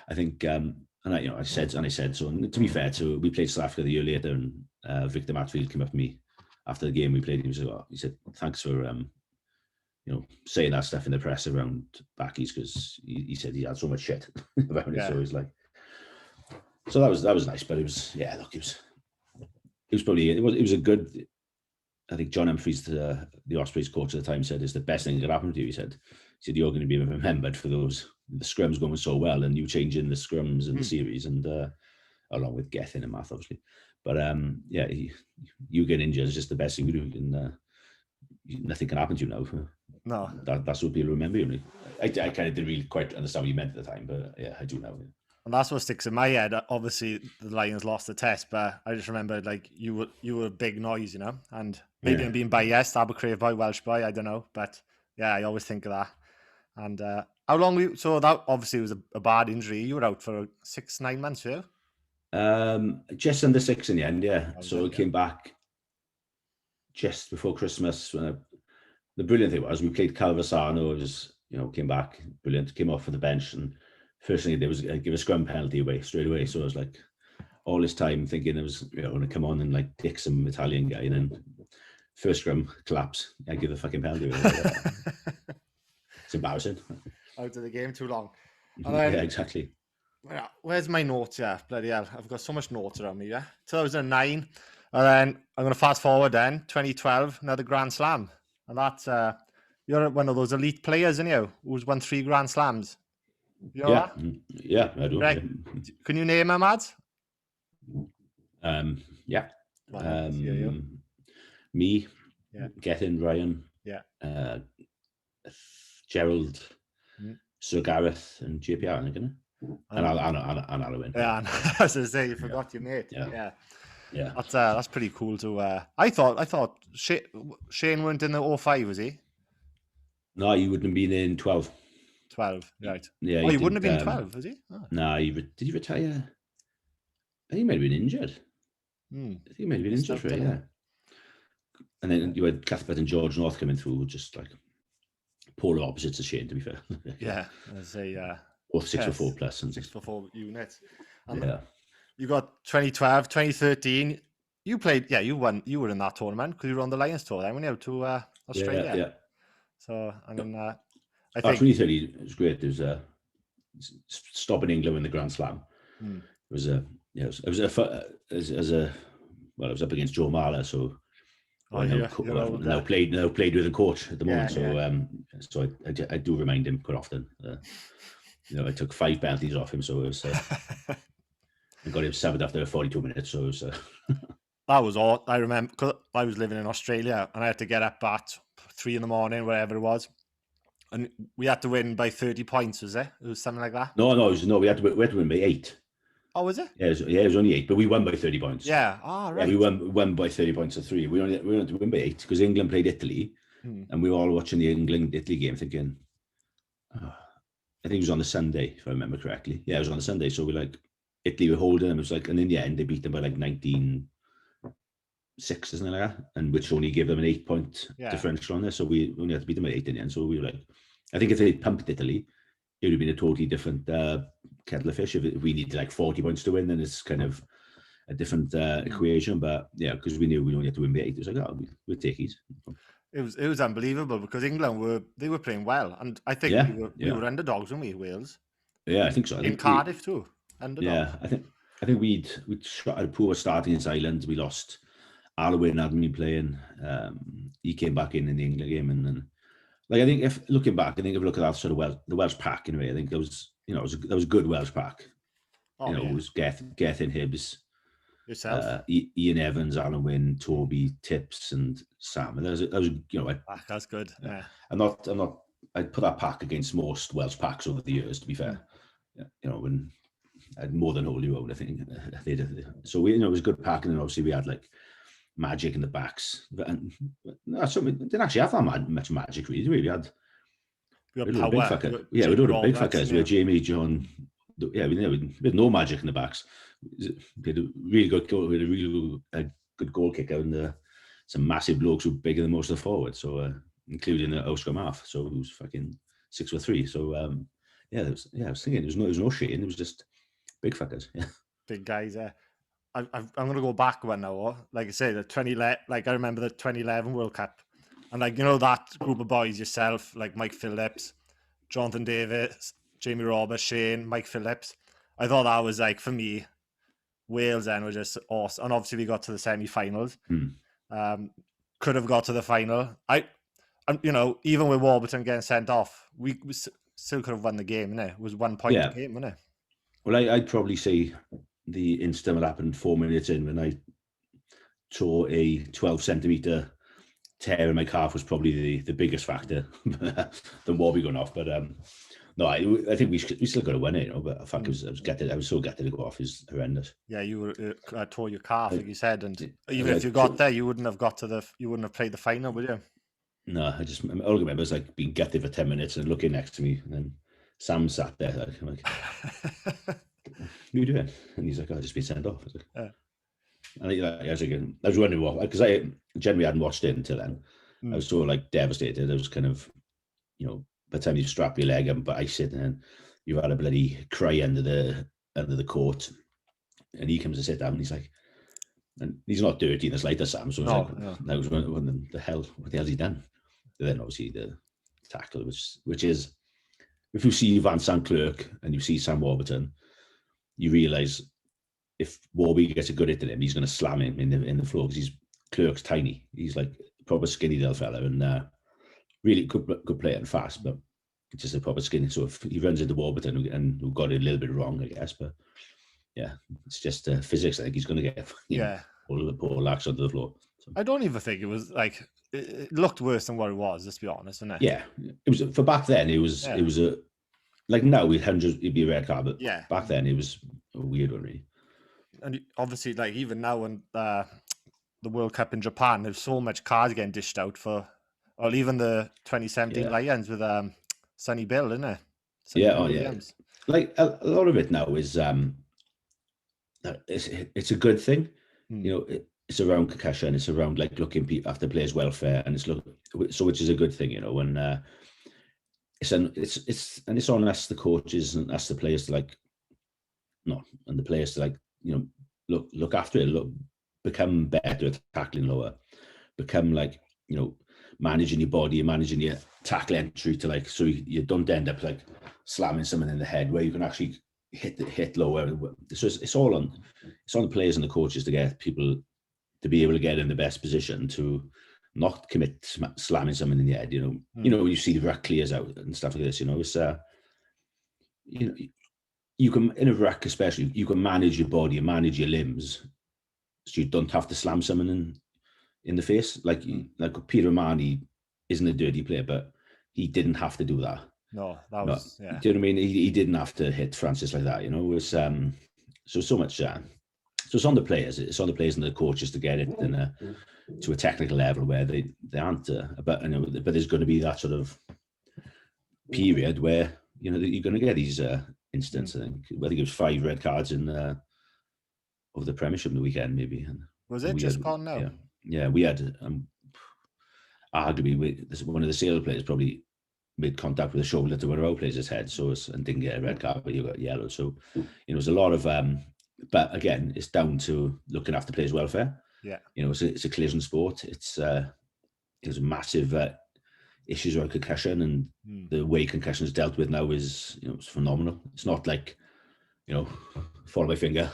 I think, I said. So, and to be fair, we played South Africa the year later, and Victor Matfield came up to me after the game we played. He said, thanks for saying that stuff in the press around Backies, because he said he had so much shit about it. So he's like, so that was nice. But it was, it was a good. I think John Humphreys, the Ospreys coach at the time, said it's the best thing that could happen to you. He said you're going to be remembered for the scrums going so well, and you changing the scrums in the series, and along with Gethin and Math, obviously. But you get injured is just the best thing you do, and nothing can happen to you now. No, that's what people remember you. I kind of didn't really quite understand what you meant at the time, but yeah, I do now. And that's what sticks in my head. Obviously, the Lions lost the test, but I just remember, like, you were a big noise, and maybe I'm being biased, Abercrave boy, Welsh boy, I don't know, but yeah, I always think of that. And how long so that obviously was a bad injury. You were out for 6-9 months, were you? Just under 6 in the end, yeah. So I came back just before Christmas. The brilliant thing was we played Calvasano. It was, came back brilliant. Came off for the bench, and first thing there was give a scrum penalty away straight away. So I was like, all this time thinking I was going to come on and like dick some Italian guy, and then first scrum collapse. I give the fucking penalty away. It's embarrassing. Out of the game too long. Yeah, exactly. Where's my notes? Yeah, bloody hell. I've got so much notes around me, yeah. 2009. And then I'm going to fast forward then. 2012, another Grand Slam. And that's, you're one of those elite players, aren't you? Who's won 3 Grand Slams. You know that? Yeah, I do. Right. Yeah. Can you name them, Mads? Yeah. Me, Gethin, Ryan, Gerald, Sir Gareth, and JPR, I think, and Alwyn. Yeah, as I say, you forgot your mate. Yeah. That's pretty cool too. I thought Shane weren't in the 05, was he? No, he wouldn't have been in 12. 12, right. Yeah. He wouldn't have been 12, was he? Oh. No, did he retire? I think he might have been injured. I think he might have been injured for it, yeah. And then you had Cuthbert and George North coming through, just like polar opposites of Shane, to be fair. Yeah, as a Both 6'4" plus. And 6'4" units. And yeah. you got 2012, 2013. You played, you won. You were in that tournament because you were on the Lions tour then when you went to Australia. Yeah. So I mean, I think 2030 was great. There was stopping England in the Grand Slam. It was it was it was up against Joe Marler, so now played with a coach at the moment. So I do remind him quite often. I took 5 penalties off him, so it was I got him subbed after 42 minutes. So it was, that was all I remember, because I was living in Australia and I had to get up at 3 a.m, wherever it was, and we had to win by 30 points. Was it? It was something like that. No. We had to win by 8. Oh, was it? Yeah, it was only 8, but we won by 30 points. Yeah. Oh, right. Yeah, we won by 30 points to 3. We only had to win by 8 because England played Italy, and we were all watching the England-Italy game thinking, I think it was on the Sunday, if I remember correctly. Yeah, it was on the Sunday. So Italy were holding them. It was and in the end, they beat them by 19-6, isn't it, like that? And which only gave them an 8-point differential on there. So we only had to beat them by 8 in the end. So we were I think if they pumped Italy, it would have been a totally different kettle of fish. If we needed 40 points to win, then it's kind of a different equation. But yeah, because we knew we only had to win by 8, it was we'll take it. It was unbelievable because England were playing well, and I think we were underdogs, weren't we, Wales? Yeah, I think so. In Cardiff too, underdogs. Yeah, I think we'd shot a poor start against Ireland. We lost. Alwyn hadn't been playing. He came back in the England game, and then I think if looking back, if you look at that sort of the Welsh pack in a way, I think that was that was a good Welsh pack. It was Gethin, Hibbs, yourself, Ian Evans, Alan Wynne, Toby, Tips, and Sam. And that was that's good. Yeah, I'd put that pack against most Welsh packs over the years. To be fair, when I'd more than hold you own, I think they did. So it was a good pack, and then obviously we had magic in the backs. And didn't actually have that much magic really. We had power. Big fucker. We had a big fuckers. We had Jamie, John. Yeah, we had no magic in the backs. We had a really good goal. We had a really good goal kicker, and some massive blokes who were bigger than most of the forwards. So including the Oscar half. So he was fucking 6'3". So I was thinking there was no shit, and it was just big fuckers. Yeah, big guys. Yeah. I'm going to go back one now. Like I say, the 2011, I remember the 2011 World Cup, and that group of boys, yourself, Mike Phillips, Jonathan Davis, Jamie Roberts, Shane, Mike Phillips. I thought that was for me, Wales then were just awesome, and obviously we got to the semi-finals. Could have got to the final. Even with Warburton getting sent off, we still could have won the game. Innit? It was 1 point game, wasn't it? Well, I'd probably say the incident that happened 4 minutes in when I tore a 12-centimeter tear in my calf was probably the biggest factor than Warby going off. But no, I think we still got to win it. But the fact I was gutted. I was so gutted to go off. Is horrendous. Yeah, you were tore your calf, like you said, and even if you got there, you wouldn't have played the final, would you? No, all I remember is being gutted for 10 minutes and looking next to me, and then Sam sat there like what are you doing? And he's like, I've just been sent off. And I was wondering what, because I generally hadn't watched it until then. I was so devastated. I was kind of, by the time you strap your leg up, but I sit and you've had a bloody cry under the court, and he comes to sit down, and he's like, and he's not dirty in the slightest, Sam. So that was when the hell, what the hell's he done? And then obviously the tackle, which is, if you see Van Sant Clerk and you see Sam Warburton, you realise if Warby gets a good hit at him, he's going to slam him in the floor, because Clerk's tiny. He's proper skinny little fella, and really good player and fast, but just a proper skinny. So if he runs into Warburton and who got it a little bit wrong, I guess, but yeah, it's just physics. I think he's going to get all of the poor lacks onto the floor. So. I don't even think it was it looked worse than what it was. Let's be honest, isn't it? Yeah, it was for back then. It was a now with hundreds it'd be a red card, but back then it was a weird one, really. And obviously, even now when the World Cup in Japan, there's so much cards getting dished out for, or even the 2017 Lions with Sonny Bill, isn't it? Williams. A lot of it now is it's a good thing. it's around concussion. It's around like looking after players' welfare, and which is a good thing, when it's on us, the coaches, and us, the players, to like and the players to like look after it, become better at tackling lower, become like managing your body and managing your tackle entry to like so you don't end up like slamming someone in the head, where you can actually hit lower. So it's on the players and the coaches to get people to be able to get in the best position to not commit slamming someone in the head. When you see the ruck clears out and stuff like this, it's you can, in a ruck especially, you can manage your body and manage your limbs, so you don't have to slam someone in the face. Like Peter O'Mahony isn't a dirty player, but he didn't have to do that. No, that was Do you know what I mean? He didn't have to hit Francis like that. It was so much. So it's on the players. It's on the players and the coaches to get it to a technical level where they aren't. But there's going to be that sort of period where you're going to get these incidents. I think it was 5 red cards in over the Premiership the weekend, maybe. Was it just gone now? Yeah, we had arguably one of the Sale players probably made contact with the shoulder to one of our players' head, and didn't get a red card, but you got yellow. So there's a lot of but again, it's down to looking after players' welfare. Yeah, it's a collision sport. There's massive issues around concussion, and the way concussion is dealt with now is it's phenomenal. It's not like fall my finger,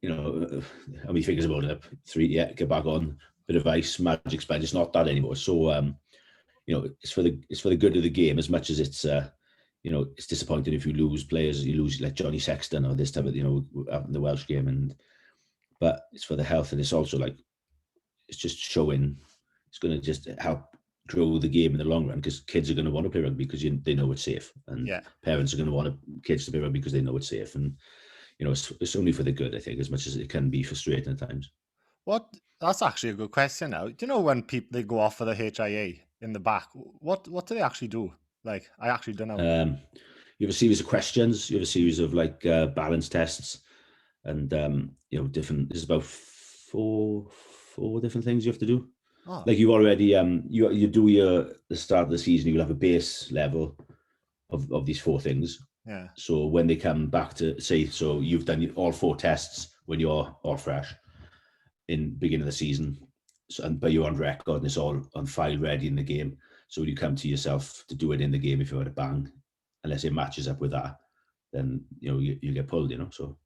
how many fingers am I holding up? 3, yeah, get back on, bit of ice, magic spell. It's not that anymore. So it's for the good of the game, as much as it's it's disappointing if you lose players. You lose like Johnny Sexton or this type of in the Welsh game, but it's for the health, and it's also like it's just showing. It's going to just help grow the game in the long run, because kids are going to want to play rugby because they know it's safe, and parents are going to want kids to play rugby because they know it's safe, and it's only for the good, I think, as much as it can be frustrating at times. That's actually a good question. Now, do you know when they go off for the HIA in the back, what do they actually do? Like, I actually don't know. You have a series of questions. You have a series of like balance tests, and different. There's about four different things you have to do. Oh. Like you already you do the start of the season, you'll have a base level of these 4 things. Yeah. So when they come back to so you've done all 4 tests when you're all fresh in beginning of the season, but you're on record and it's all on file ready in the game. So when you come to yourself to do it in the game, if you had a bang, unless it matches up with that, then you get pulled. So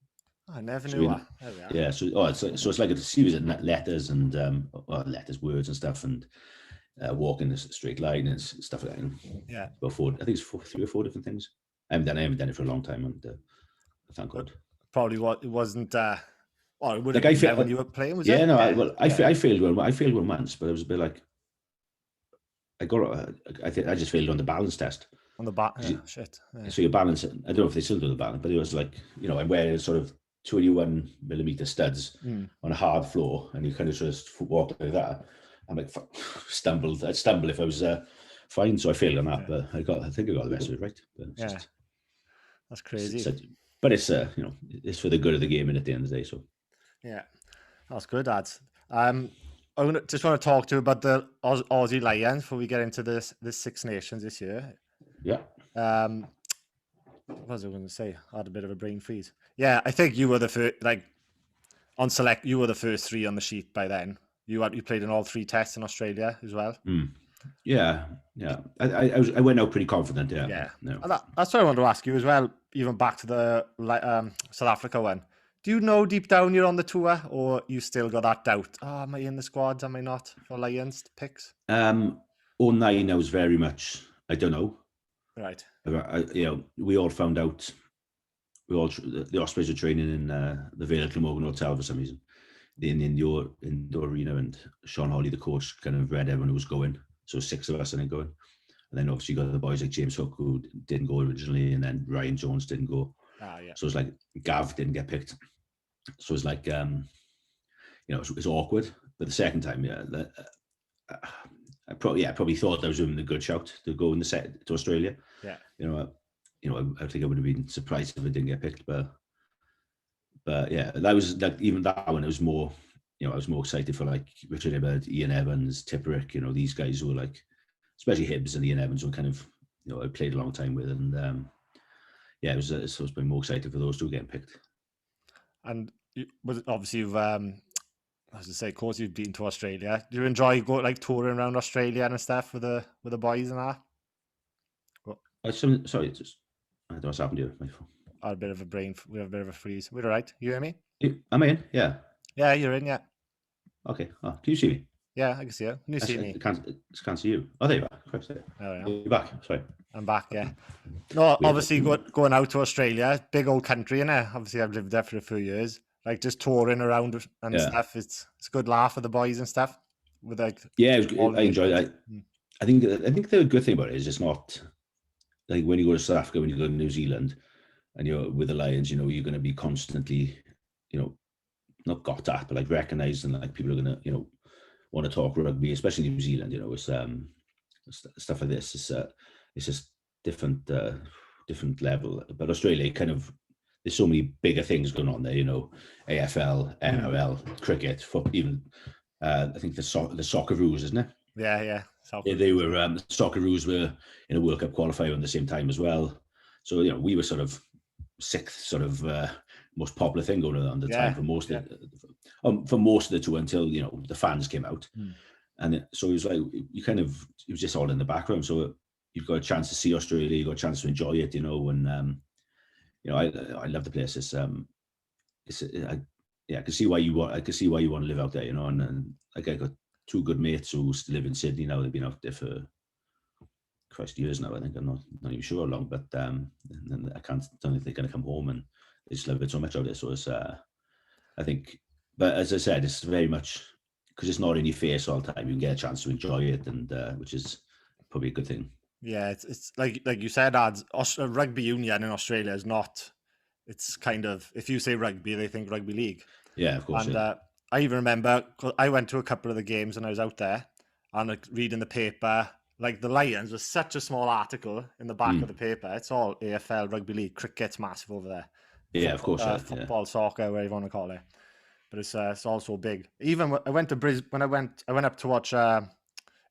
I never knew that. Yeah, so it's like a series of letters and words and stuff, and walking a straight line and stuff like that. Yeah, about 4. I think it's 3 or 4 different things. I haven't done it for a long time, and thank God. Probably it wasn't. Well, it would like have been when you were playing, was it? Yeah, no. I failed one. I failed one once, but it was a bit like I just failed on the balance test. On the back, shit. Yeah. So your balance. I don't know if they still do the balance, but it was like I'm wearing sort of 21mm studs on a hard floor, and you kind of just walk like that. I'm like stumbled. I'd stumble if I was fine, so I failed on that. But I think I got the rest of it right. But that's crazy. But it's it's for the good of the game, and at the end of the day, so yeah, that's good, lads. I just want to talk to you about the Aussie Lions before we get into this Six Nations this year. Yeah. What was I going to say? I had a bit of a brain freeze. Yeah, I think you were the first, like, on select, you were the first 3 on the sheet by then. You played in all 3 tests in Australia as well. Yeah. I went out pretty confident. Yeah. Yeah. No. That's what I wanted to ask you as well, even back to the South Africa one. Do you know deep down you're on the tour, or you still got that doubt? Oh, am I in the squads? Am I not for Lions picks? 09, I was very much, I don't know. Right. We all found out. The Ospreys were training in the Vale of Glamorgan Hotel for some reason, in the indoor arena, and Sean Hawley, the coach, kind of read everyone who was going. So 6 of us, I think, going. And then obviously you got the boys like James Hook, who didn't go originally, and then Ryan Jones didn't go. Yeah. So it's like Gav didn't get picked. So it's like it's awkward. But the second time, I probably thought I was doing a good shout to go in the set to Australia. Yeah. I think I would have been surprised if I didn't get picked, but yeah, that was like, even that one, it was more I was more excited for like Richard Hibbert, Ian Evans, Tipperick, these guys who were like, especially Hibbs and Ian Evans, who kind of, I played a long time with, and it was so I was more excited for those two getting picked. And obviously you've as I say, of course you've been to Australia. Do you enjoy touring around Australia and stuff with the boys and that? Sorry, I don't know what's happened here. My phone. We have a bit of a freeze. We're all right. You hear me? Am I in? Yeah. Yeah, you're in. Yeah. Okay. Oh, can you see me? Yeah, I can see you. Can you see me? I can't see you. Oh, there you are. Christ, there. Oh, yeah. You're back. Sorry. I'm back. Yeah. No, obviously going out to Australia, big old country, innit? Obviously, I've lived there for a few years. Like just touring around and stuff. It's a good laugh with the boys and stuff. With like I enjoyed it. I think the good thing about it is it's not like when you go to South Africa, when you go to New Zealand, and you're with the Lions, you're going to be constantly, not got at, but like recognized, and like people are going to, want to talk rugby, especially New Zealand. It's stuff like this. It's just different level. But Australia, kind of, there's so many bigger things going on there. AFL, NRL, cricket, even I think the Socceroos, isn't it? Yeah. They were the Socceroos were in a World Cup qualifier at the same time as well. So we were sort of sixth, sort of most popular thing going on at the time for most of the tour until the fans came out, and so it was like it was just all in the background. So you've got a chance to see Australia, you got a chance to enjoy it, and I love the place. I can see why you want to live out there, and like I got two good mates who still live in Sydney now. They've been out there for years now. I think I'm not even sure how long, but and I don't think they're going to come home, and they just love it so much out there. So it's I think, but as I said, it's very much because it's not in your face all the time. You can get a chance to enjoy it, and which is probably a good thing. Yeah, it's like you said, ads. Rugby union in Australia is not. It's kind of, if you say rugby, they think rugby league. Yeah, of course. And I even remember I went to a couple of the games when I was out there, and like reading the paper. Like the Lions was such a small article in the back of the paper. It's all AFL, rugby league, cricket's massive over there. Yeah, of course. Football, soccer, whatever you want to call it. But it's also big. Even I went to Brisbane. I went up to watch in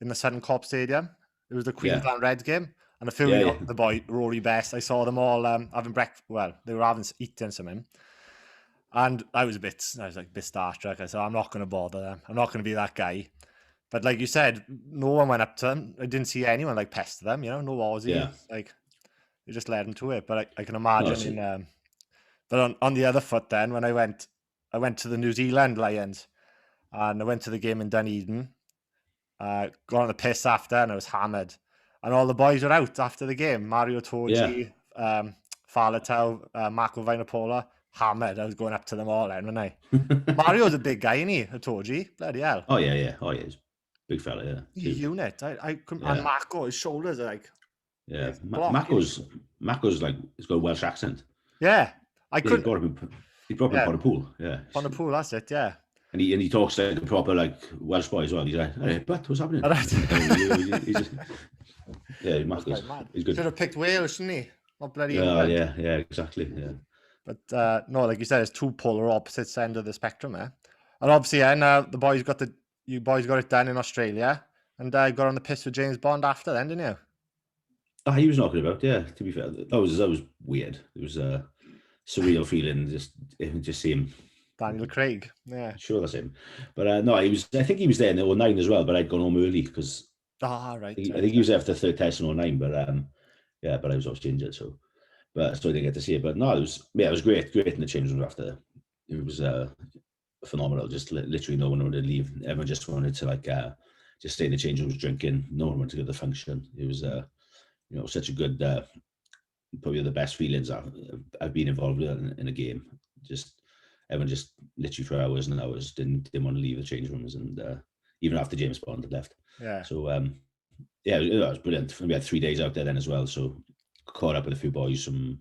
the Suncorp Stadium. It was the Queensland Reds game, and a few of the boy Rory Best. I saw them all having breakfast. Well, they were eating something, and I was a bit starstruck. I said, I'm not going to bother them. I'm not going to be that guy. But like you said, no one went up to them. I didn't see anyone like pester them. No Aussie. Yeah. Like they just led them to it. But I can imagine but on the other foot, then when I went to the New Zealand Lions, and I went to the game in Dunedin. Got on the piss after, and I was hammered. And all the boys were out after the game. Mario Torgi, Faletau, Marco Vinapola, hammered. I was going up to them all then, wasn't I? Mario's a big guy, isn't he? Torgi, bloody hell. Oh yeah. He's a big fella. Yeah. He's a unit. I couldn't. And Marco, his shoulders are like. Yeah, Marco's like, he's got a Welsh accent. Yeah, I couldn't. He brought him Pontypool. Yeah. Pontypool, that's it. Yeah. And he talks like a proper like Welsh boy as well. He's like, hey, but what's happening? Marco's he's good. Should have picked Wales, shouldn't he? Not bloody. Yeah, exactly. Yeah. But no, like you said, it's two polar opposites end of the spectrum, eh? And obviously, now the boys got it done in Australia, and got on the piss with James Bond after then, didn't you? Oh, he was knocking about. Yeah, to be fair, that was weird. It was a surreal feeling just see him. Daniel Craig, yeah, sure that's him. But no, he was. I think he was there in 09 as well. But I'd gone home early because. Right. I think he was there after the third test in 09, but but I was obviously injured, so I didn't get to see it. But no, it was great in the change room after. It was phenomenal. Just literally no one wanted to leave. Everyone just wanted to just stay in the change rooms drinking. No one wanted to go to the function. It was such a good, probably the best feelings I've been involved with in a game. Just everyone just literally for hours and hours didn't want to leave the change rooms, and even after James Bond had left. Yeah. So it was brilliant. We had 3 days out there then as well, so caught up with a few boys from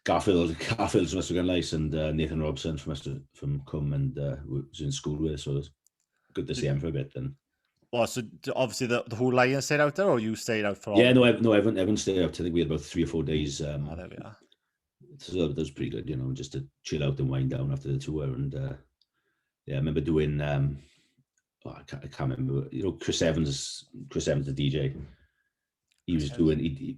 Garfield's from Western Lice, and Nathan Robson from Cum, and was in school with us, so it was good to see him for a bit then. Well, so obviously the whole Lions stayed out there, or you stayed out for all? Yeah, everyone stayed out. I think we had about 3 or 4 days. There we are. So that was pretty good, just to chill out and wind down after the tour, and I remember doing. I can't remember. Chris Evans, the DJ. He was doing.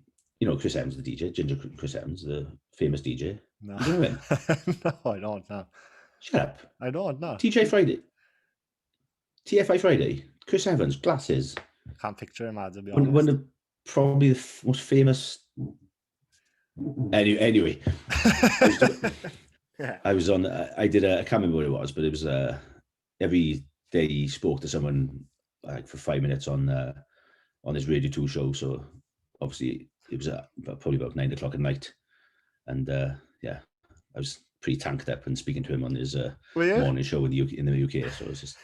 Chris Evans, the DJ, Ginger Chris Evans, the famous DJ. No. You don't know him? No, I don't know. Shut up. I don't know. TFI Friday. Chris Evans, glasses. I can't picture him, to be honest. One of probably the most famous. Anyway, I was on. I did. I can't remember what it was, but it was every day he spoke to someone like for 5 minutes on his Radio 2 show. So obviously it was probably about 9 o'clock at night, and I was pretty tanked up and speaking to him on his morning show in the UK. So it was just.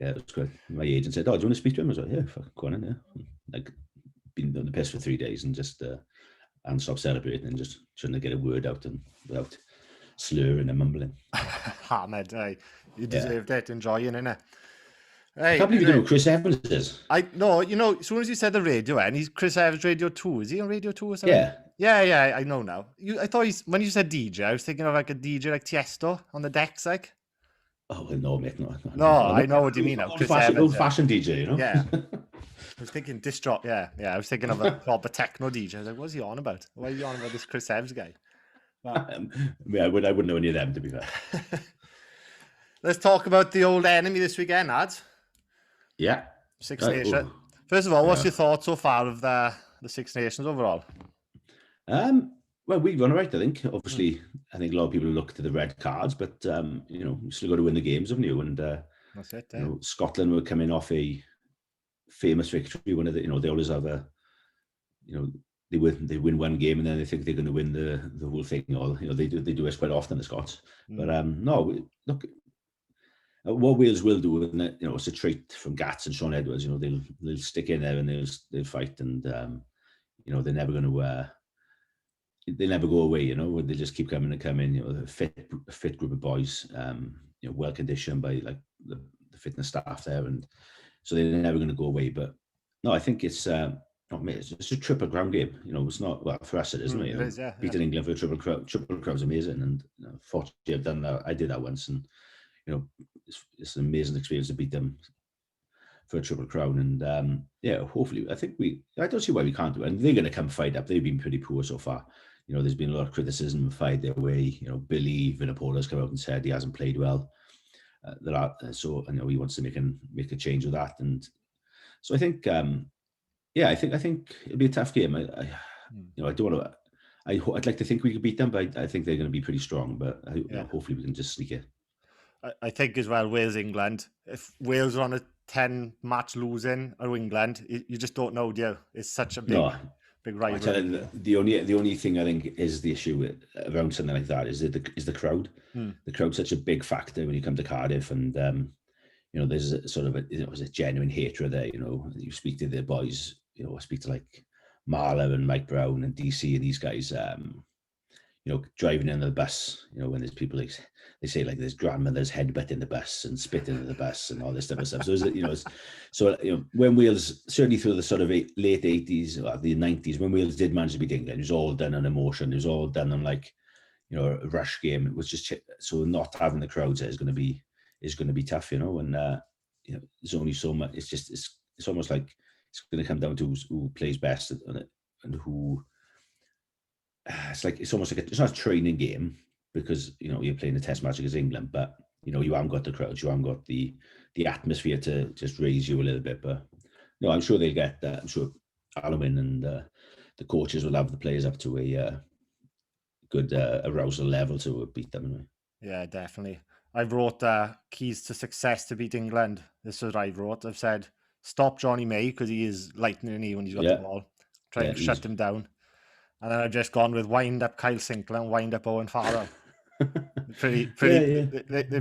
It was good. My agent said, "Oh, do you want to speak to him?" I was like, "Yeah, fucking go on in there." Like, been on the piss for 3 days and just and stop celebrating and just trying to get a word out and without slurring and mumbling. Hamid, you deserved it. Enjoying, innit? I can't believe you don't know who Chris Evans is. No, as soon as you said the radio, and he's Chris Evans Radio 2. Is he on Radio 2 or something? Yeah, I know now. I thought when you said DJ, I was thinking of like a DJ like Tiesto on the decks, like. Oh, no, mate, no. I know what you mean. Old-fashioned DJ, you know? Yeah. I was thinking disc drop, yeah. I was thinking of a proper techno DJ. I was like, what's he on about? Why are you on about this Chris Evans guy? But, I wouldn't know any of them, to be fair. Let's talk about the old enemy this weekend, lads. Yeah. Six Nations. First of all, what's your thoughts so far of the Six Nations overall? Well, we run right, I think. Obviously, I think a lot of people look to the red cards, but you still got to win the games, haven't you? And that's it. Yeah. Scotland were coming off a famous victory. One of the, they always have they win one game and then they think they're going to win the whole thing. Or they do this quite often, the Scots. But no, look, what Wales will do, and it's a trait from Gats and Sean Edwards. They'll stick in there and they'll fight, and they're never going to. They never go away, they just keep coming and coming. A fit group of boys, well conditioned by like the fitness staff there, and so they're never going to go away. But no, I think it's a triple crown game. It's not, well, for us it isn't. It is, yeah. Beating England for a triple crown's amazing, and fortunately I've done that. I did that once, and it's an amazing experience to beat them for a triple crown. And hopefully, I don't see why we can't do it. And they're going to come fight up. They've been pretty poor so far. There's been a lot of criticism fight their way. Billy Vinipola has come out and said he hasn't played well. So he wants to make a change with that. And so I think, I think it'll be a tough game. I don't want to. I'd like to think we could beat them, but I think they're going to be pretty strong. But hopefully we can just sneak it. I think as well, Wales, England. If Wales are on a 10-match losing or England, you just don't know, do you? It's such a big rivalry. The only thing I think is the issue around something like that is the crowd. The crowd's such a big factor when you come to Cardiff, and there's a sort of a genuine hatred there. You speak to the boys. I speak to like Marla and Mike Brown and DC and these guys. Driving in the bus. When there's people like they say like there's grandmothers headbutting the bus and spitting in the bus and all this type of stuff. So when Wales, certainly through the sort of late 80s or the 90s, when Wales did manage to beat England, it was all done on emotion. It was all done on like a rush game. It was just so not having the crowds there is going to be tough. And there's only so much. It's almost like it's going to come down to who plays best and who. It's almost like it's not a training game because you're playing a test match against England, but you haven't got the crowds, you haven't got the atmosphere to just raise you a little bit. But no, I'm sure they'll get that. I'm sure Alwyn and the coaches will have the players up to a good arousal level to beat them. Anyway. Yeah, definitely. I wrote keys to success to beat England. This is what I wrote. I've said stop Johnny May because he is lightning knee when he's got the ball. Try and shut him down. And then I've just gone with wind up Kyle Sinclair and wind up Owen Farrell. They're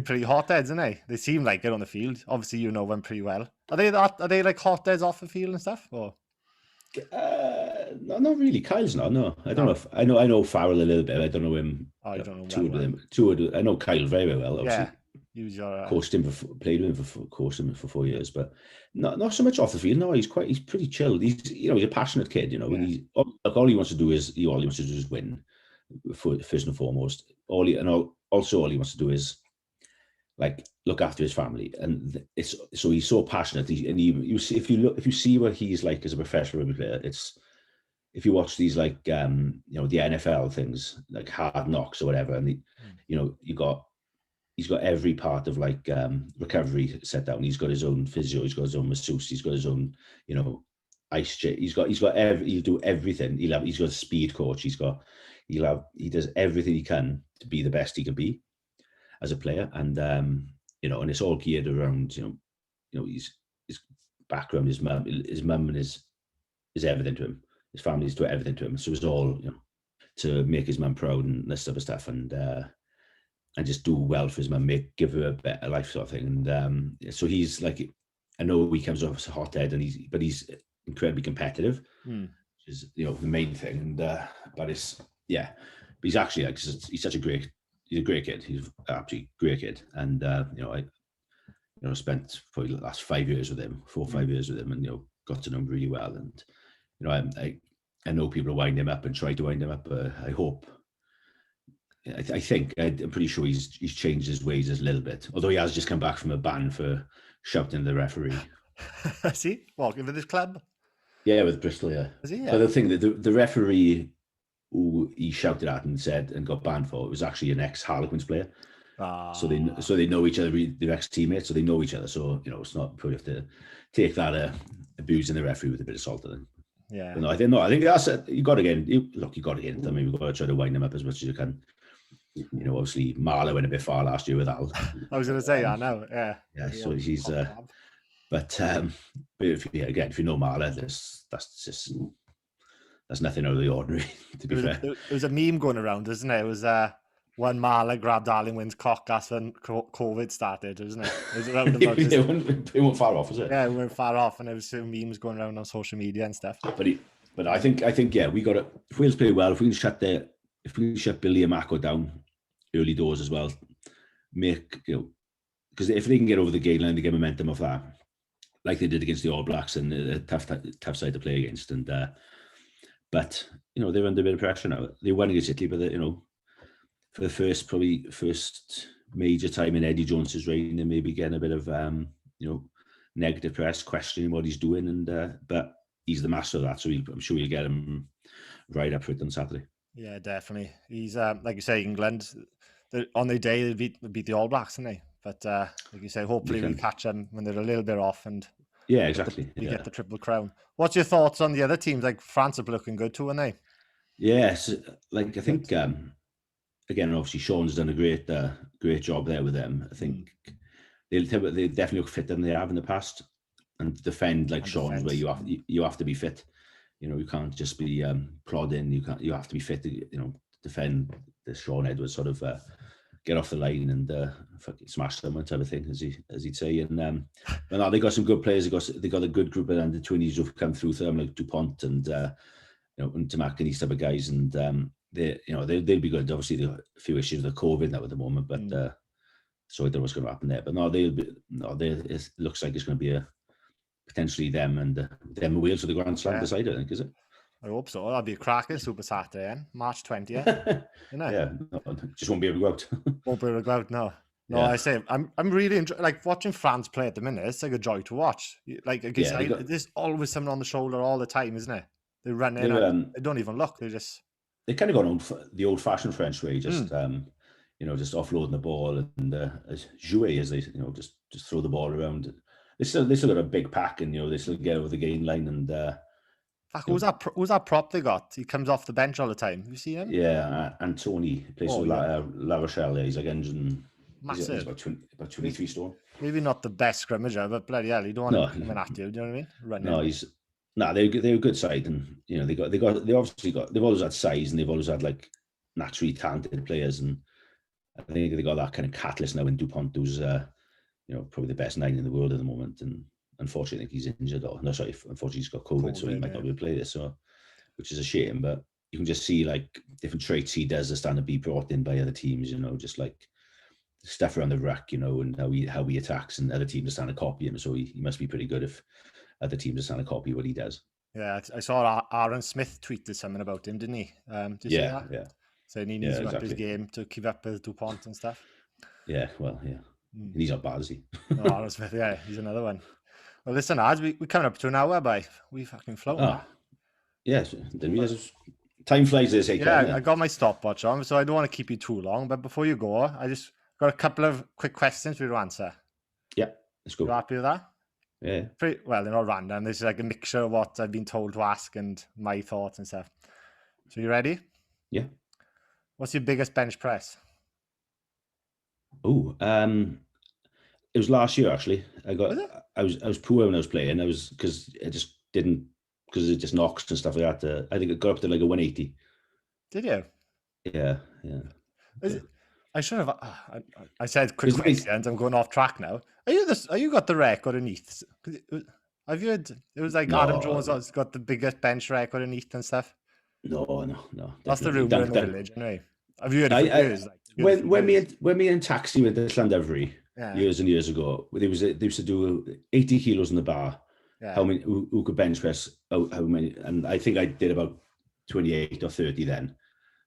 pretty hotheads, aren't they? They seem like it on the field. Obviously, you know them pretty well. Are they like hotheads off the field and stuff? Or no, not really. Kyle's not. No, I don't know. If I know Farrell a little bit. I don't know him. I don't know two of them. I know Kyle very, very well. Obviously. Yeah. He was your played with him coached him for 4 years, but not so much off the field. No, he's pretty chilled. He's a passionate kid. All he wants to do is win. First and foremost, all he wants to do is like look after his family, and it's so he's so passionate. You see if you see what he's like as a professional rugby player, it's if you watch these like the NFL things like Hard Knocks or whatever, and he's got every part of like recovery set down. He's got his own physio, he's got his own masseuse, he's got his own ice jet. He'll do everything. He's got a speed coach. He does everything he can to be the best he can be as a player, and and it's all geared around his background, his mum and his everything to him. His family's do everything to him. So it's all to make his mum proud and this type of stuff, and just do well for his mum, give her a better life sort of thing. And so he's like, I know he comes off as a hothead, but he's incredibly competitive, which is the main thing. And but he's actually like he's a great kid. He's an absolutely great kid, and I spent probably the last 5 years with him, 4 or 5 years with him, and got to know him really well. And I know people are winding him up and try to wind him up. I hope. I think I'm pretty sure he's changed his ways a little bit. Although he has just come back from a ban for shouting at the referee. Is he walking with his club? Yeah, with Bristol. Yeah. Is he? Yeah. But the thing that the referee who he shouted at and said and got banned for, it was actually an ex-Harlequins player. So they know each other. They're ex-teammates, so they know each other. So it's not probably have to take that abusing the referee with a bit of salt. I think. Yeah. But I think that's it. You got to get in. You got to get into them. We've got to try to wind them up as much as you can. Obviously Marla went a bit far last year with Al. I was going to say, I know. Yeah. Yeah. So he's. But if you know Marla, that's nothing out of the ordinary. To be fair, there was a meme going around, isn't it? It was when Marla grabbed Darlington's cock, that's when COVID started, wasn't it? It was around about they weren't far off, was it? Yeah, we weren't far off, and there was some memes going around on social media and stuff. But I think we got to. If Wales play well, if we can shut Billy and Mako down early doors as well, because if they can get over the gain line, they get momentum off that, like they did against the All Blacks, and a tough side to play against. And but they're under a bit of pressure now. They won against Italy, but for the first major time in Eddie Jones's reign, they may be getting a bit of negative press, questioning what he's doing, and but he's the master of that, so I'm sure you'll get him right up for it on Saturday. Yeah, definitely. He's like you say, England on their day they beat the All Blacks, didn't they? But like you say, hopefully we catch them when they're a little bit off, and yeah, exactly. You get the Triple Crown. What's your thoughts on the other teams? Like France are looking good too, aren't they? Yes, like I think again, obviously Sean's done a great job there with them. I think they definitely look fitter than they have in the past, and defend like Sean's where you have to be fit. You can't just be plodding. You have to be fit to defend the Sean Edwards sort of get off the line and fucking smash someone type of thing, as he'd say. And but no, they got some good players. They got a good group of under 20s who've come through them, like Dupont and and Tamak and these type of guys. And they'll be good. Obviously, there are a few issues with COVID now at the moment, but so I don't know what's going to happen there. But it looks like it's going to be potentially them and Wales for the Grand Slam beside it, I think, is it? I hope so. That'll be a cracking Super Saturday, March 20th. Yeah, just won't be able to go out. Won't be able to go out, no. I say I'm really like watching France play at the minute. It's like a joy to watch. Like there's always someone on the shoulder all the time, isn't it? They run in, they don't even look. They kind of gone on the old-fashioned French way, just just offloading the ball and jouer, as they just throw the ball around. They still got a big pack, and they still get over the gain line. And who's that prop they got? He comes off the bench all the time. Have you seen him? Yeah, Antony plays for La Rochelle. He's like engine massive. He's about 23 stone. Maybe not the best scrimmager, but bloody hell, you don't want him coming at you. Do you know what I mean? Running. They're a good side, and they've always had size, and they've always had like naturally talented players, and I think they got that kind of catalyst now in Dupont, who's probably the best 9 in the world at the moment, and unfortunately he's injured. Unfortunately he's got COVID, so he might not be able to play this, which is a shame. But you can just see like different traits he does are starting to be brought in by other teams, just like stuff around the ruck, and how he attacks, and other teams are starting to copy him. So he must be pretty good if other teams are starting to copy what he does. Yeah, I saw Aaron Smith tweeted something about him, didn't he? Did you see that? Yeah. Saying he needs to up his game to keep up with Dupont and stuff. Yeah, well, yeah. And he's not bad, is he? No, Adam Smith, yeah, he's another one. Well, listen, lads, we're coming up to an hour, but we fucking float now. Ah, yes. Didn't realize time flies, they say. Yeah, Ken, I got my stopwatch on, so I don't want to keep you too long. But before you go, I just got a couple of quick questions for you to answer. Yeah, let's You go. happy with that? Yeah. Well, they're not random. There's like a mixture of what I've been told to ask and my thoughts and stuff. So you ready? Yeah. What's your biggest bench press? Oh, it was last year actually. Was it? I was poor when I was playing. I was because I just didn't because it just knocks and stuff like that. I think it got up to like a 180. Did you? Yeah, yeah. Is it, I should have. I said quick It's like- questions. I'm going off track now. Are you this? Are you got the record in East? Have you heard? It was like Adam Jones has got the biggest bench record in East and stuff. No. That's the definitely. rumor in the village, anyway. Have you heard it for years? When me and Taxi went to Llandovery years and years ago, they used to do 80 kilos in the bar. Yeah. How many who could bench press? How many? And I think I did about 28 or 30 then.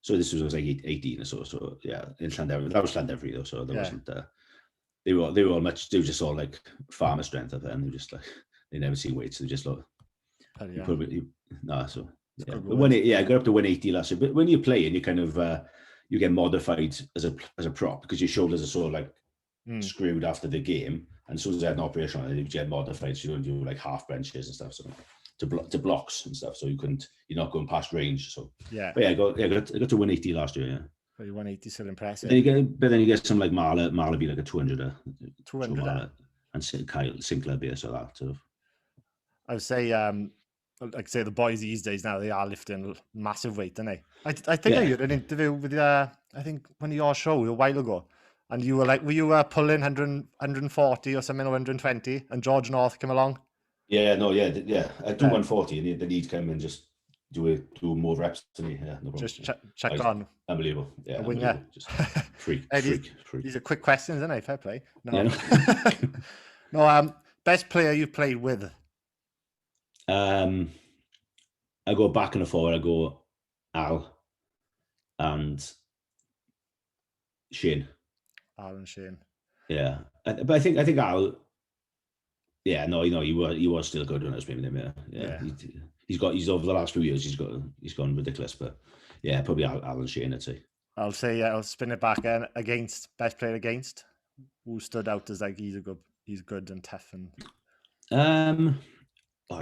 So this was like 18 or so. So yeah, in Llandovery, that was Llandovery though. So there wasn't. They were all much. They were just all like farmer strength up there, and they were just like they never seen weights. So they just like So yeah, but I got up to 180 last year. But when you're playing, you kind of you get modified as a prop because your shoulders are sort of like screwed after the game. And as soon as I had an operation on it, you get modified. So you don't do like half benches and stuff. So to blocks and stuff. So you're not going past range. So but I got to 180 last year. Yeah. But 180 still impressive. Then you get some like Marla be like a 200. 200. And Kyle Sinclair be so that sort of. I would say, like say the boys these days now, they are lifting massive weight, don't they? I think I heard an interview with I think one of your shows a while ago, and you were like, were you pulling 140 or something or 120, and George North came along? Yeah. I do 140, and then he'd come and just do more reps to me. Yeah, no problem. Just check on. Unbelievable. Yeah, winger. Just freak. These are quick questions, aren't they? Fair play. No. Yeah. No. Best player you've played with? I go back and forward. I go Al and Shane. Al and Shane. Yeah, but I think Al. Yeah, no, he was still good when I was playing him. Yeah. He's over the last few years. He's gone ridiculous, but yeah, probably Al and Shane. I'd say. I'll spin it back against best player against. Who stood out as like he's good and tough and.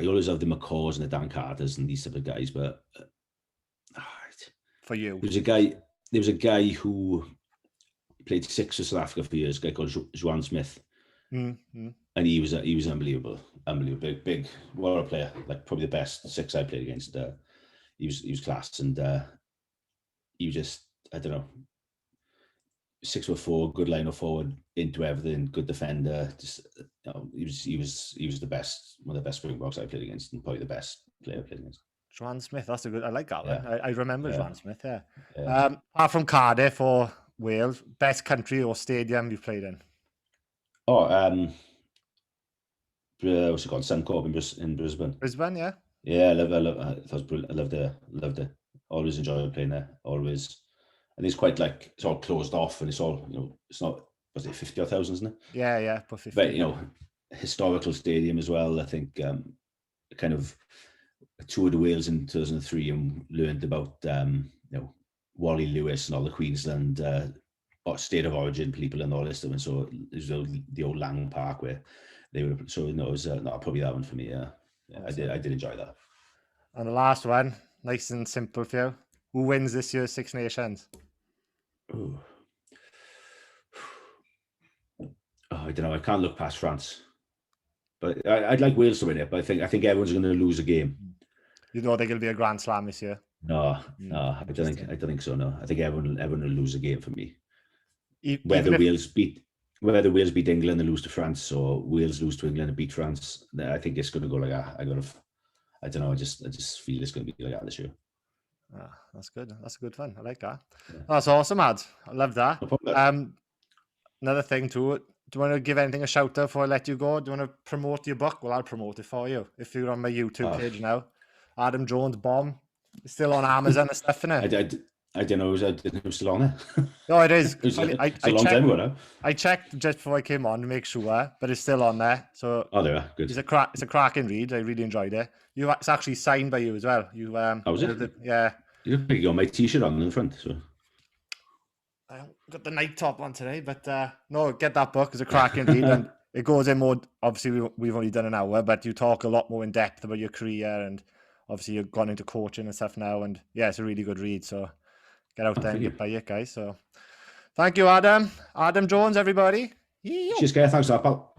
You always have the McCaws and the Dan Carters and these type of guys, but for you, there was a guy who played six for South Africa for years, a guy called Juan Smith, and he was unbelievable, big world player, like probably the best six I played against. He was class, and he was just, I don't know, 6'4", good line of forward, into everything, good defender. Just he was the best, one of the best Springboks I played against, and probably the best player I played against. Juan Smith, that's a good. I like that one. I remember Juan Smith. Yeah. Apart from Cardiff or Wales, best country or stadium you've played in? What's it called? Suncorp in Brisbane. Brisbane, yeah. Yeah, I loved it. Always enjoyed playing there. Always. And it's quite like it's all closed off, and it's all it's not. Was it 50,000, isn't it? Yeah, but 50. But historical stadium as well. I think kind of toured the Wales in 2003 and learned about Wally Lewis and all the Queensland state of origin people and all this stuff. And so it was the old Lang Park where they were. So it was probably that one for me. Yeah, awesome. I did enjoy that. And the last one, nice and simple for you. Who wins this year's Six Nations? Oh, I don't know. I can't look past France, but I'd like Wales to win it. But I think everyone's going to lose a game. You know they're going to be a Grand Slam this year. No, I don't think so. No, I think everyone will lose a game for me. Whether Wales beat England and lose to France, or Wales lose to England and beat France, I think it's going to go like that. I don't know. I just feel it's going to be like that this year. That's good. That's a good fun. I like that. Yeah. That's awesome, Ad. I love that. No another thing too. Do you want to give anything a shout out before I let you go? Do you want to promote your book? Well, I'll promote it for you. If you're on my YouTube page now, Adam Jones Bomb. It's still on Amazon and stuff, isn't it? I didn't know it was still on there. No, it is. It's I, I, a long time ago now. I checked just before I came on to make sure, but it's still on there. So Oh, there we are. Good. it's a cracking read. I really enjoyed it. It's actually signed by you as well. You Was it? Yeah. You look like you got my t-shirt on in the front. So I got the night top on today, but no, get that book. It's a cracking read, and it goes in more. Obviously, we've only done an hour, but you talk a lot more in depth about your career, and obviously you've gone into coaching and stuff now. And yeah, it's a really good read. So get out there and get by it, guys. So thank you, Adam. Adam Jones, everybody. cheers, guys. Thanks for that, pal.